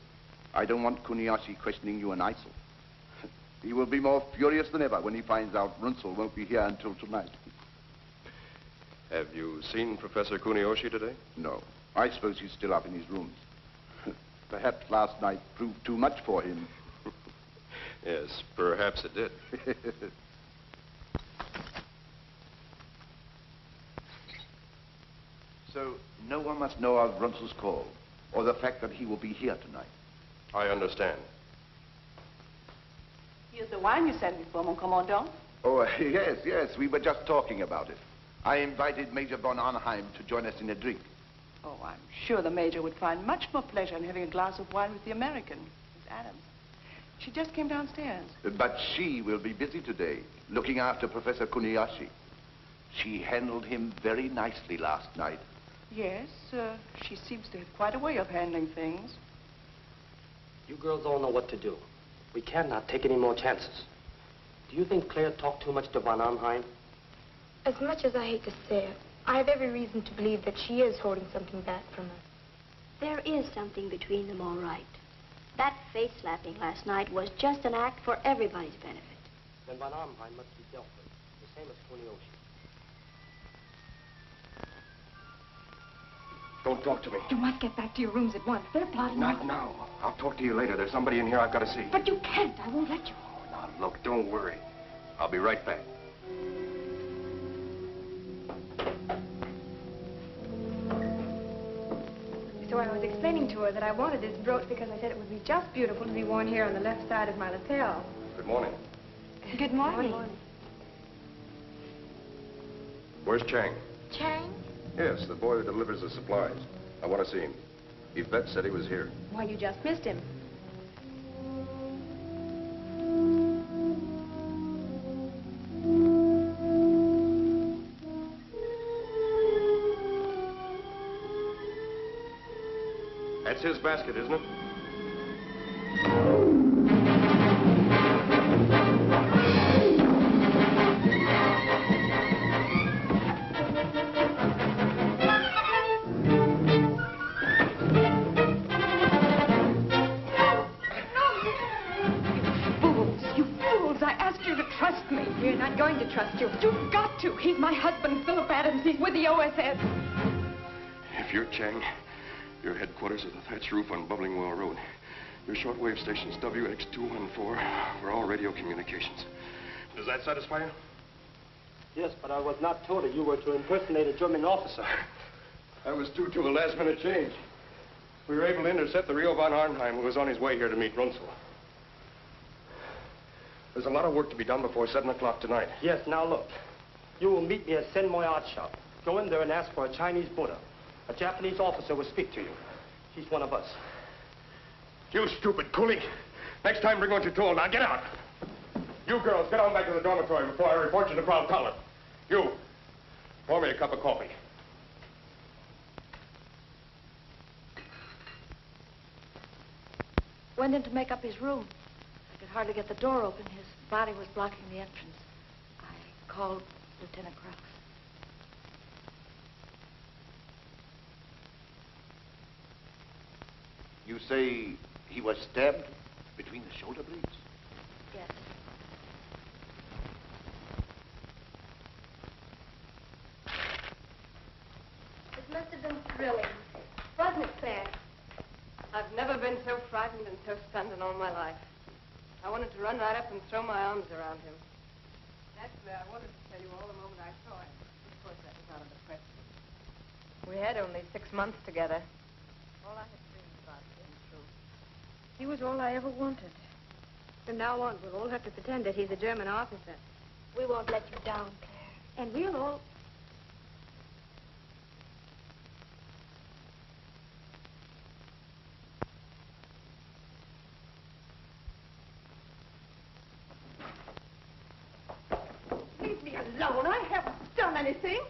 I don't want Kuniyashi questioning you in ISIL. He will be more furious than ever when he finds out Runzel won't be here until tonight. Have you seen Professor Kuniyoshi today? No. I suppose he's still up in his rooms. Perhaps last night proved too much for him. Yes, perhaps it did. So, no one must know of Runzel's call, or the fact that he will be here tonight. I understand. Here's the wine you sent me for, mon commandant. Oh, yes, we were just talking about it. I invited Major von Arnheim to join us in a drink. Oh, I'm sure the Major would find much more pleasure in having a glass of wine with the American, Miss Adams. She just came downstairs. But she will be busy today, looking after Professor Kuniyashi. She handled him very nicely last night. Yes, she seems to have quite a way of handling things. You girls all know what to do. We cannot take any more chances. Do you think Claire talked too much to von Arnheim? As much as I hate to say it, I have every reason to believe that she is holding something back from us. There is something between them, all right. That face-slapping last night was just an act for everybody's benefit. Then von Arnheim must be dealt with, the same as Kuniyoshi. Don't talk to me. You must get back to your rooms at once. They're plotting. Not now. I'll talk to you later. There's somebody in here I've got to see. But you can't. I won't let you. Oh, now, look, don't worry. I'll be right back. So I was explaining to her that I wanted this brooch because I said it would be just beautiful to be worn here on the left side of my lapel. Good morning. Good morning. Where's Chang? Chang? Yes, the boy who delivers the supplies. I want to see him. Yvette said he was here. Why, you just missed him. That's his basket, isn't it? trust me. We're not going to trust you. You've got to. He's my husband, Philip Adams. He's with the OSS. If you're Chang, your headquarters are the thatched roof on Bubbling Well Road. Your shortwave station's WX214. We're all radio communications. Does that satisfy you? Yes, but I was not told that you were to impersonate a German officer. I was due to a last-minute change. We were able to intercept the Rio von Arnheim, who was on his way here to meet Runzel. There's a lot of work to be done before 7 o'clock tonight. Yes, now look. You will meet me at Senmoy Art Shop. Go in there and ask for a Chinese Buddha. A Japanese officer will speak to you. He's one of us. You stupid coolie. Next time, bring what you're told. Now, get out. You girls, get on back to the dormitory before I report you to Frau Toller. You, pour me a cup of coffee. Went in to make up his room. I could hardly get the door open. His body was blocking the entrance. I called Lieutenant Krause. You say he was stabbed between the shoulder blades? Yes. It must have been thrilling. Wasn't it, Claire? I've never been so frightened and so stunned in all my life. I wanted to run right up and throw my arms around him. Actually, I wanted to tell you all the moment I saw him. Of course, that was out of the question. We had only 6 months together. All I had dreamed about came true. He was all I ever wanted. From now on, we'll all have to pretend that he's a German officer. We won't let you down, Claire. And we'll all... Leave me alone. I haven't done anything.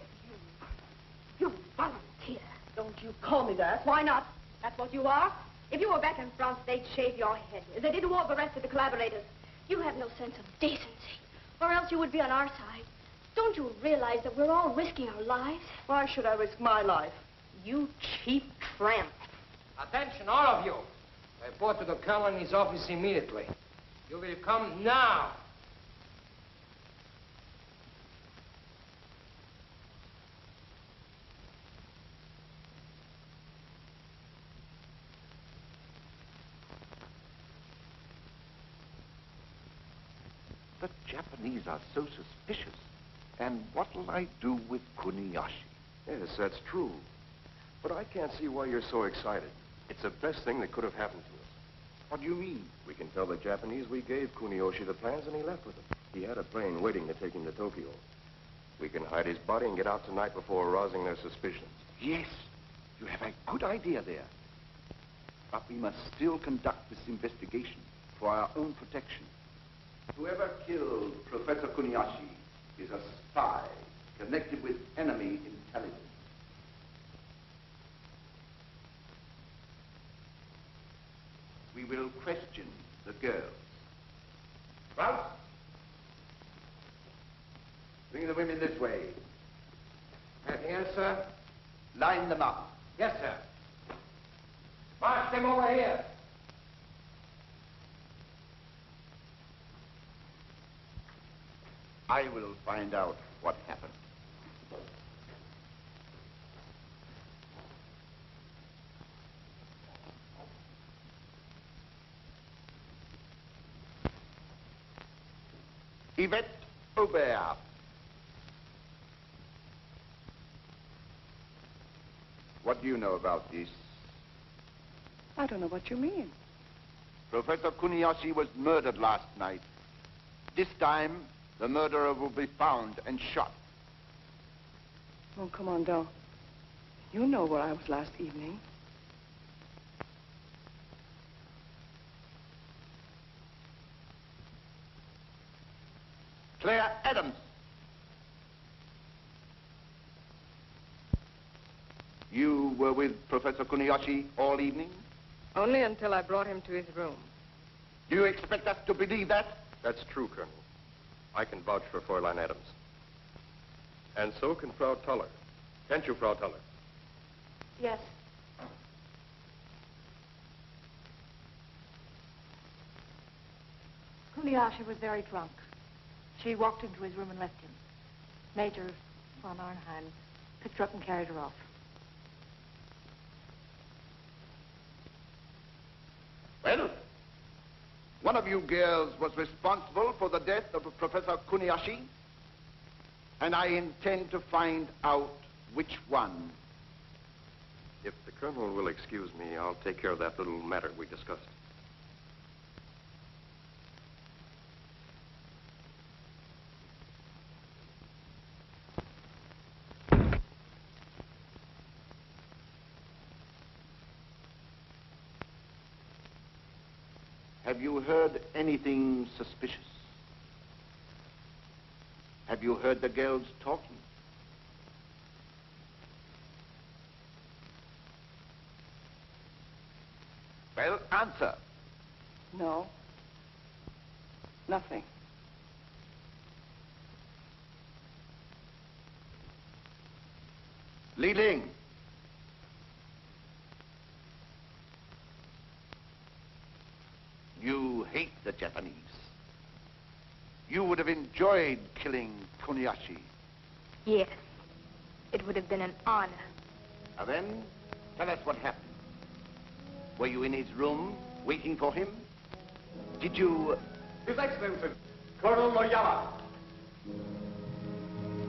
You volunteer. Don't you call me that. Why not? That's what you are. If you were back in France, they'd shave your head, as they did to all the rest of the collaborators. You have no sense of decency, or else you would be on our side. Don't you realize that we're all risking our lives? Why should I risk my life? You cheap tramp. Attention, all of you. Report to the colonel in his office immediately. You will come now. The Japanese are so suspicious. And what'll I do with Kuniyoshi? Yes, that's true. But I can't see why you're so excited. It's the best thing that could have happened to us. What do you mean? We can tell the Japanese we gave Kuniyoshi the plans and he left with them. He had a plane waiting to take him to Tokyo. We can hide his body and get out tonight before arousing their suspicions. Yes, you have a good idea there. But we must still conduct this investigation for our own protection. Whoever killed Professor Kuniyoshi is a spy connected with enemy intelligence. We will question the girls. Ralph? Bring the women this way. Anything else, sir? Line them up. Yes, sir. March them over here. I will find out what happened. Yvette Aubert. What do you know about this? I don't know what you mean. Professor Kuniyoshi was murdered last night. This time, the murderer will be found and shot. Oh, Commandant. You know where I was last evening. Claire Adams. You were with Professor Kuniyoshi all evening? Only until I brought him to his room. Do you expect us to believe that? That's true, Colonel. I can vouch for Fräulein Adams. And so can Frau Toller. Can't you, Frau Toller? Yes. Kuniyoshi was very drunk. She walked into his room and left him. Major von Arnheim picked her up and carried her off. Well, one of you girls was responsible for the death of Professor Kuniyashi, and I intend to find out which one. If the Colonel will excuse me, I'll take care of that little matter we discussed. Have you heard anything suspicious? Have you heard the girls talking? Well, answer. No. Nothing. Li Ling. You hate the Japanese. You would have enjoyed killing Kuniyashi. Yes. It would have been an honor. Now then, tell us what happened. Were you in his room, waiting for him? Did you... His Excellency, Colonel Noyama.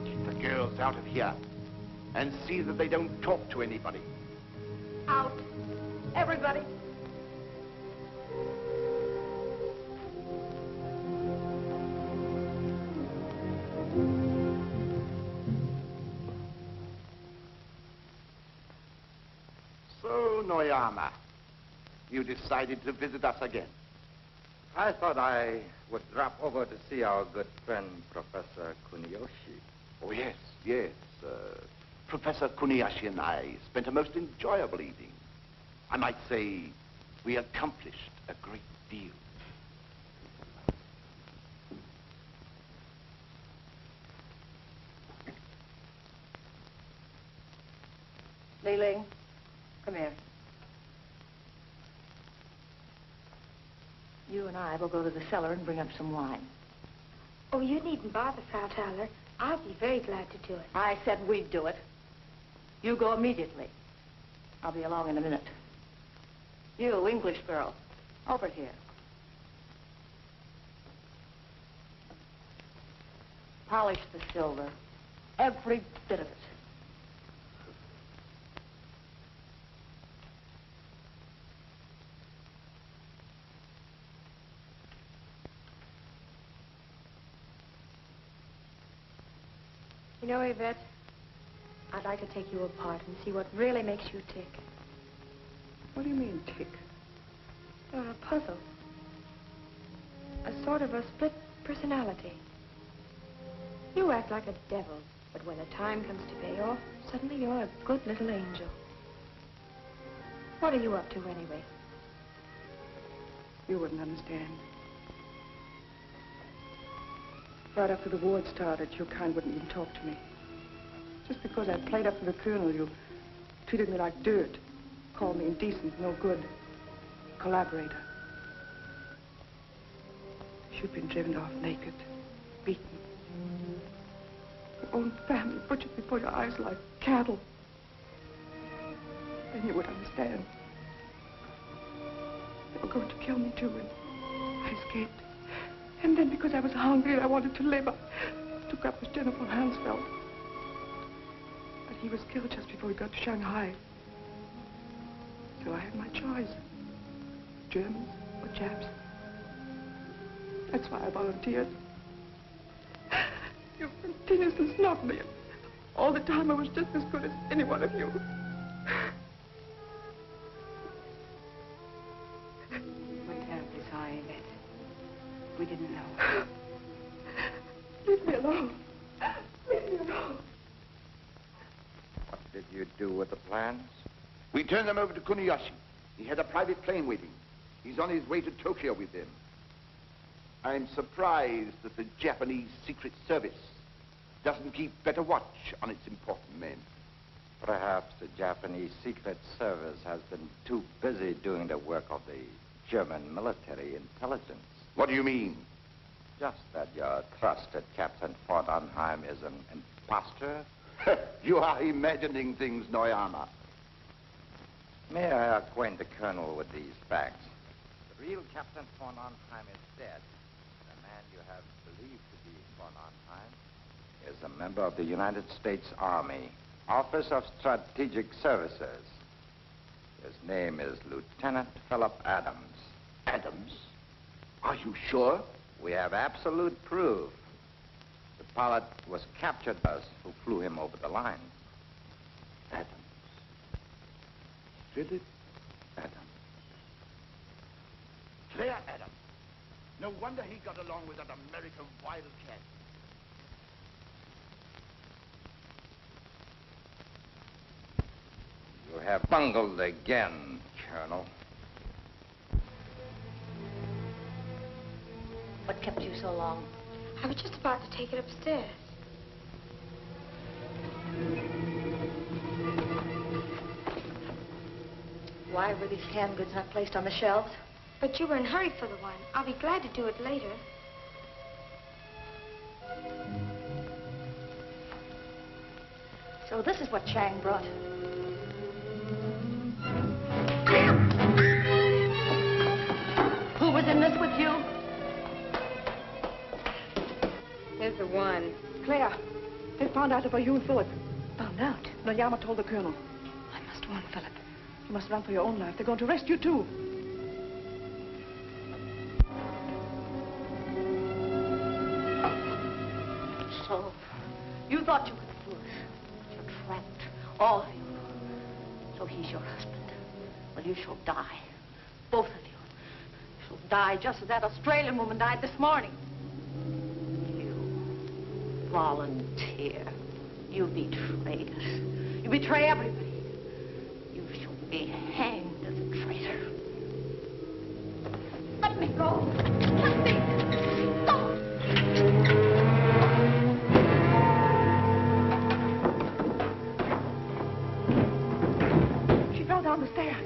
Keep the girls out of here, and see that they don't talk to anybody. Out. Everybody. So, Noyama, you decided to visit us again. I thought I would drop over to see our good friend, Professor Kuniyoshi. Oh, yes, yes. Professor Kuniyashi and I spent a most enjoyable evening. I might say we accomplished a great deal. Li Ling, come here. You and I will go to the cellar and bring up some wine. Oh, you needn't bother, Frau Thaler. I'll be very glad to do it. I said we'd do it. You go immediately. I'll be along in a minute. You, English girl, over here. Polish the silver. Every bit of it. You know, Yvette, I'd like to take you apart and see what really makes you tick. What do you mean, tick? You're a puzzle. A sort of a split personality. You act like a devil, but when the time comes to pay off, suddenly you're a good little angel. What are you up to, anyway? You wouldn't understand. Right after the war started, your kind wouldn't even talk to me. Just because I played up to the colonel, you treated me like dirt. Called me indecent, no good. Collaborator. You've been driven off naked, beaten. Your own family butchered before your eyes like cattle. Then you would understand. They were going to kill me too, and I escaped. And then because I was hungry and I wanted to live, I took up with General Hansfeld. But he was killed just before we got to Shanghai. So I had my choice. Germans or Japs. That's why I volunteered. You continuously snubbed me. All the time I was just as good as any one of you. We're terribly sorry, Yvette. We didn't know. Leave me alone. Leave me alone. What did you do with the plans? We turned them over to Kuniyashi. He had a private plane waiting. He's on his way to Tokyo with them. I'm surprised that the Japanese Secret Service doesn't keep better watch on its important men. Perhaps the Japanese Secret Service has been too busy doing the work of the German military intelligence. What do you mean? just that your trusted Captain von Arnheim is an imposter? You are imagining things, Noyama. May I acquaint the Colonel with these facts? The real Captain von Arnheim is dead. The man you have believed to be von Arnheim is a member of the United States Army, Office of Strategic Services. His name is Lieutenant Philip Adams. Adams? Are you sure? We have absolute proof. The pilot was captured by us who flew him over the line. Adams. Philip Adams. Claire Adams. No wonder he got along with that American wildcat. You have bungled again, Colonel. What kept you so long? I was just about to take it upstairs. Why were these canned goods not placed on the shelves? But you were in a hurry for the wine. I'll be glad to do it later. So this is what Chang brought. Who was in this with you? Here's the one. Claire, they found out about you and Philip. Found out? Noyama told the Colonel. I must warn Philip. You must run for your own life. They're going to arrest you, too. So, you thought you could fool us. You're trapped. All of you. So he's your husband. Well, you shall die. Both of you. You shall die just as that Australian woman died this morning. You volunteer. You betrayed us. You betray everybody. You shall be hanged as a traitor. Let me go. Let me go. She fell down the stairs.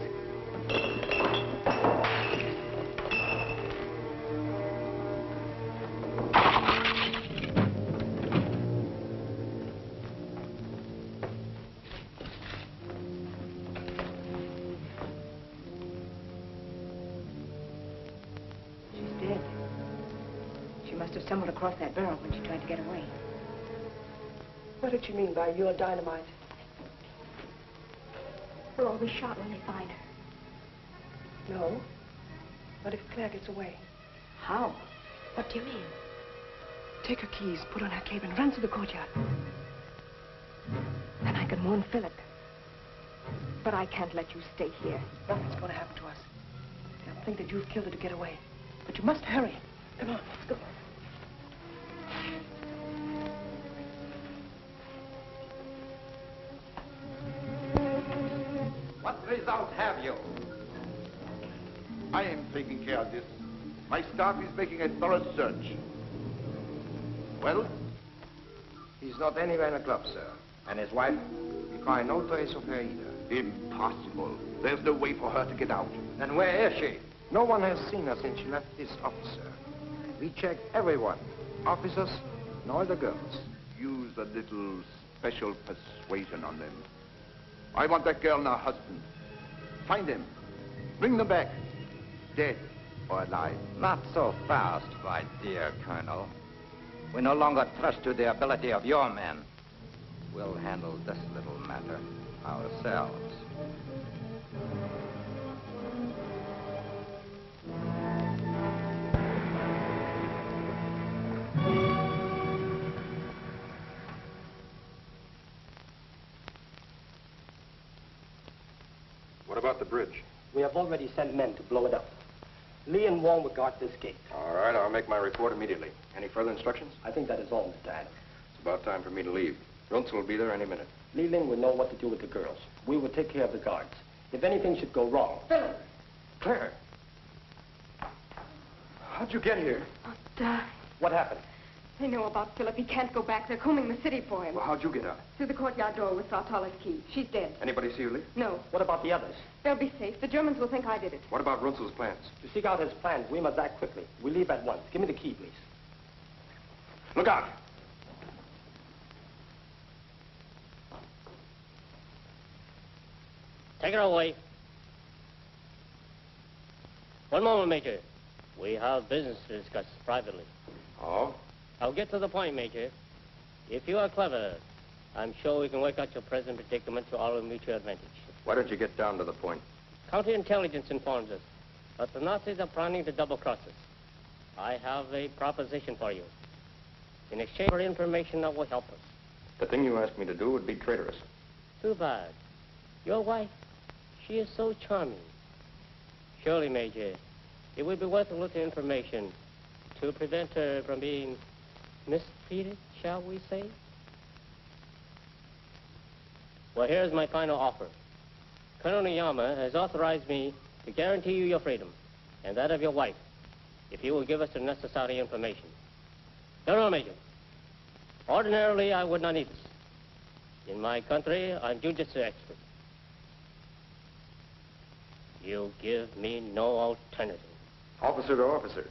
Stumbled across that barrel when she tried to get away. What did she mean by your dynamite? We'll all be shot when they find her. No. What if Claire gets away? How? What do you mean? Take her keys, put on her cape, and run to the courtyard. Then I can warn Philip. But I can't let you stay here. Nothing's going to happen to us. They'll think that you've killed her to get away. But you must hurry. Come on, let's go. What result have you? I am taking care of this. My staff is making a thorough search. Well? He's not anywhere in the club, sir. And his wife? We find no trace of her either. Impossible. There's no way for her to get out. Then where is she? No one has seen her since she left this office, sir. We checked everyone. Officers and all the girls. Use a little special persuasion on them. I want that girl and her husband. Find them. Bring them back. Dead or alive. Not so fast, my dear Colonel. We no longer trust to the ability of your men. We'll handle this little matter ourselves. What about the bridge? We have already sent men to blow it up. Lee and Wong will guard this gate. All right, I'll make my report immediately. Any further instructions? I think that is all, Mr. Adams. It's about time for me to leave. Runzel will be there any minute. Li Ling will know what to do with the girls. We will take care of the guards. If anything should go wrong... Philip! Claire! How'd you get here? I'll die. What happened? They know about Philip. He can't go back. They're combing the city for him. Well, how'd you get out? Through the courtyard door with Sartala's key. She's dead. Anybody see you leave? No. What about the others? They'll be safe. The Germans will think I did it. What about Runzel's plans? To seek out his plans, we must act quickly. We leave at once. Give me the key, please. Look out. Take her away. One moment, Major. We have business to discuss privately. Oh? I'll get to the point, Major. If you are clever, I'm sure we can work out your present predicament to our mutual advantage. Why don't you get down to the point? Counterintelligence informs us that the Nazis are planning to double-cross us. I have a proposition for you. In exchange for information that will help us. The thing you asked me to do would be traitorous. Too bad. Your wife, she is so charming. Surely, Major, it would be worth a little information to prevent her from being mistreated, shall we say? Well, here's my final offer. Colonel Niyama has authorized me to guarantee you your freedom and that of your wife if you will give us the necessary information. General Major, ordinarily I would not need this. In my country, I'm jujitsu expert. You give me no alternative. Officer to officer.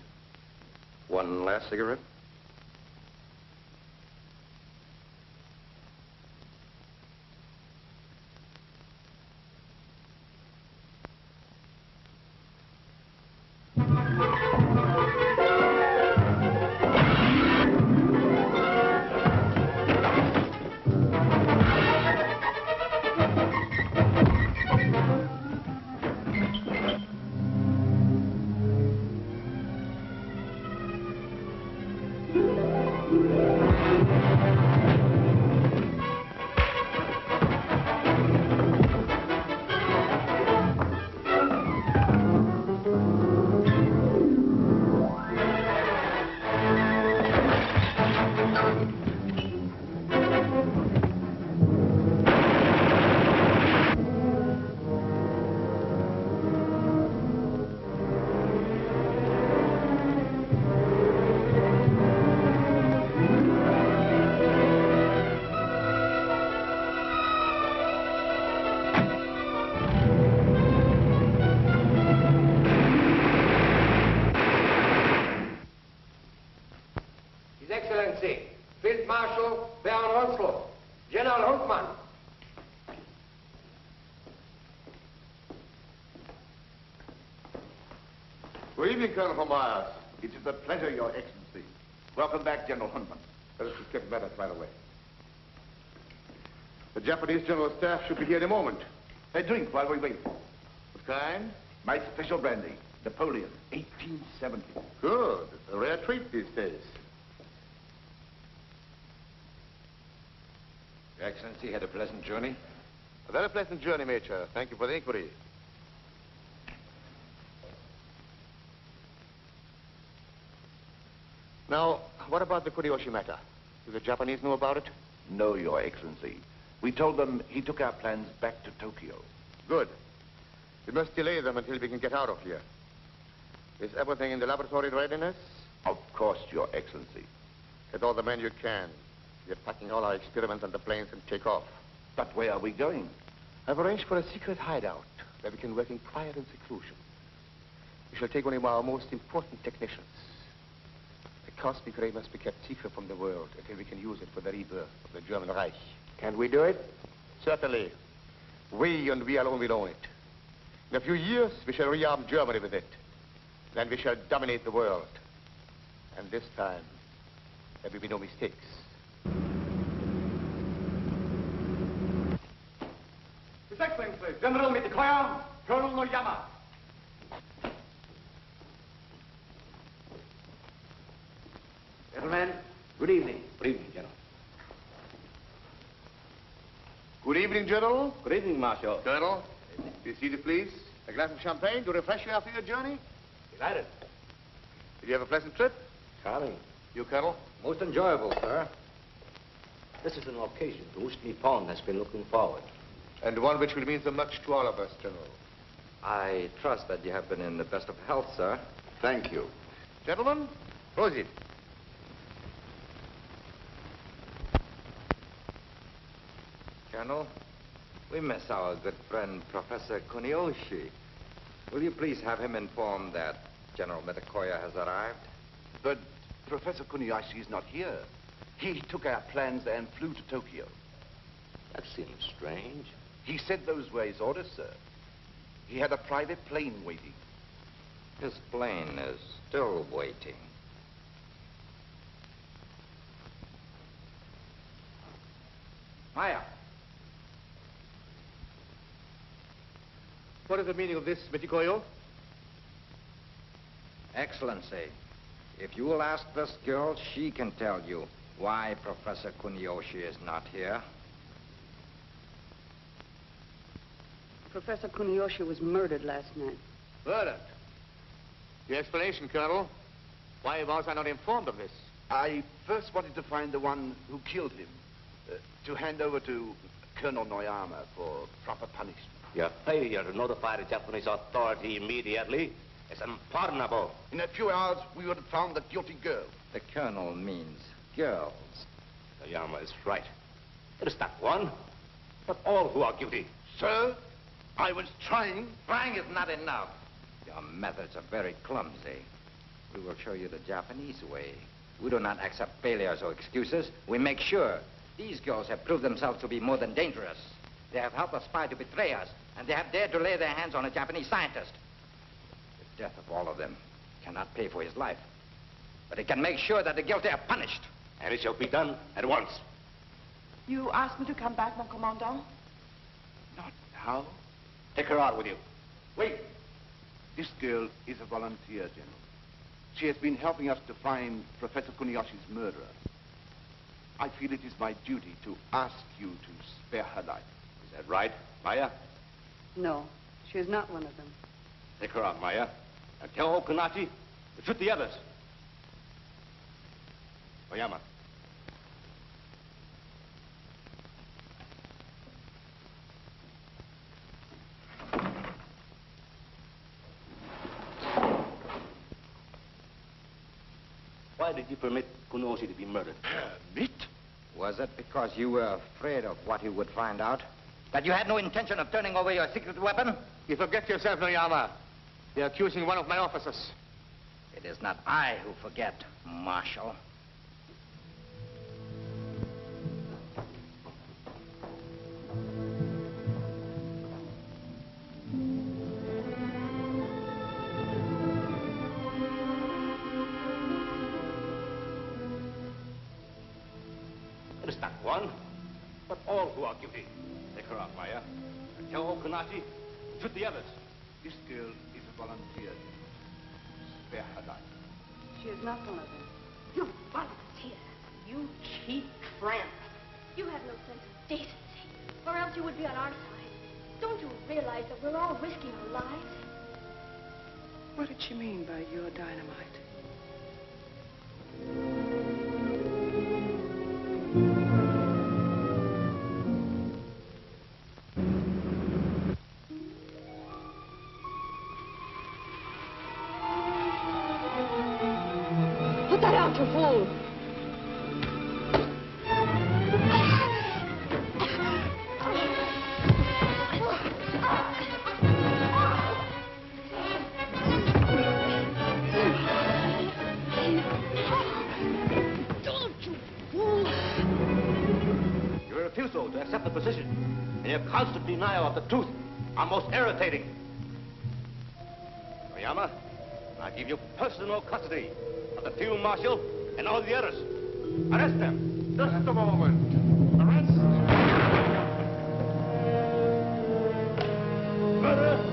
One last cigarette? Field Marshal Baron Ronslow, General Huntman. Good evening, Colonel von Myers. It is a pleasure, Your Excellency. Welcome back, General Huntman. Let us just get matters right away. The Japanese General Staff should be here in a moment. A drink while we wait. What kind? My special brandy, Napoleon, 1870. Good. It's a rare treat these days. Your Excellency had a pleasant journey? A very pleasant journey, Major. Thank you for the inquiry. Now, what about the Kuriyoshi matter? Do the Japanese know about it? No, Your Excellency. We told them he took our plans back to Tokyo. Good. We must delay them until we can get out of here. Is everything in the laboratory in readiness? Of course, Your Excellency. Get all the men you can. We are packing all our experiments on the planes and take off. But where are we going? I've arranged for a secret hideout where we can work in quiet and seclusion. We shall take one of our most important technicians. The cosmic ray must be kept secret from the world until we can use it for the rebirth of the German Reich. Can we do it? Certainly. We and we alone will own it. In a few years, we shall rearm Germany with it. Then we shall dominate the world. And this time, there will be no mistakes. His Excellency, General Mikoya, Colonel Noyama. Gentlemen, good evening. Good evening, General. Good evening, General. Good evening, Marshal. Colonel, be seated, please. A glass of champagne to refresh you after your journey? Delighted. Did you have a pleasant trip? Charming. You, Colonel? Most enjoyable, sir. This is an occasion to which Nippon has been looking forward. And one which will mean so much to all of us, General. I trust that you have been in the best of health, sir. Thank you. Gentlemen, proceed. Colonel, we miss our good friend, Professor Kuniyoshi. Will you please have him informed that General Mitakoya has arrived? But Professor Kuniyoshi is not here. He took our plans and flew to Tokyo. That seems strange. He sent those were his orders, sir. He had a private plane waiting. His plane is still waiting. Maya. What is the meaning of this, Mitikoyo? Excellency, if you will ask this girl, she can tell you why Professor Kuniyoshi is not here. Professor Kuniyoshi was murdered last night. Murdered? Your explanation, Colonel. Why was I not informed of this? I first wanted to find the one who killed him, to hand over to Colonel Noyama for proper punishment. Your failure to notify the Japanese authority immediately is unpardonable. In a few hours, we would have found the guilty girl. The colonel means girls. Noyama is right. It is not one, but all who are guilty. Sir, I was trying. Trying is not enough. Your methods are very clumsy. We will show you the Japanese way. We do not accept failures or excuses. We make sure. These girls have proved themselves to be more than dangerous. They have helped a spy to betray us, and they have dared to lay their hands on a Japanese scientist. The death of all of them cannot pay for his life, but it can make sure that the guilty are punished. And it shall be done at once. You asked me to come back, mon commandant? Not now. Take her out with you. Wait. This girl is a volunteer, General. She has been helping us to find Professor Kuniyoshi's murderer. I feel it is my duty to ask you to spare her life. Is that right, Maya? No, she is not one of them. Take her out, Maya. And tell Okanachi to shoot the others. Oyama. Why did you permit Kunoshi to be murdered? Permit? Was it because you were afraid of what he would find out? That you had no intention of turning over your secret weapon? You forget yourself, Noyama. You're accusing one of my officers. It is not I who forget, Marshal. It is not one, but all who are guilty. Take her out, Maya. And tell Okanachi to shoot the others. This girl is a volunteer. Spare her life. She is not one of them. You volunteer. You cheap tramp. You have no sense of decency, or else you would be on our side. Don't you realize that we're all risking our lives? What did she mean by your dynamite? Put that out, you fool! Your refusal to accept the position and your constant denial of the truth are most irritating. Oyama, I give you personal custody of the field marshal and all the others. Arrest them. Just a moment. Arrest. Murder.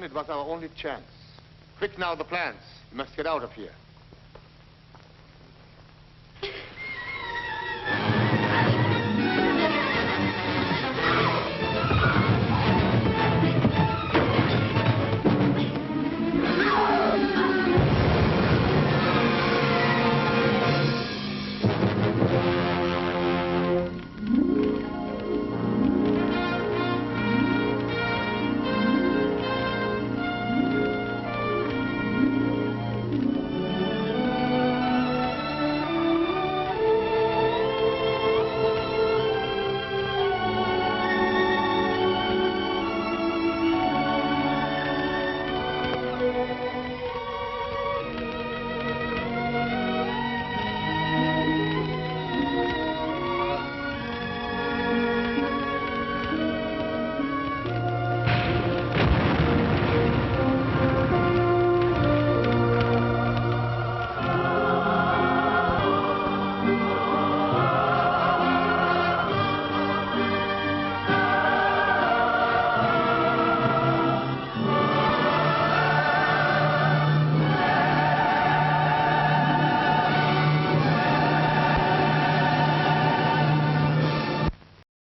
son, it was our only chance. Quick now, the plans. We must get out of here.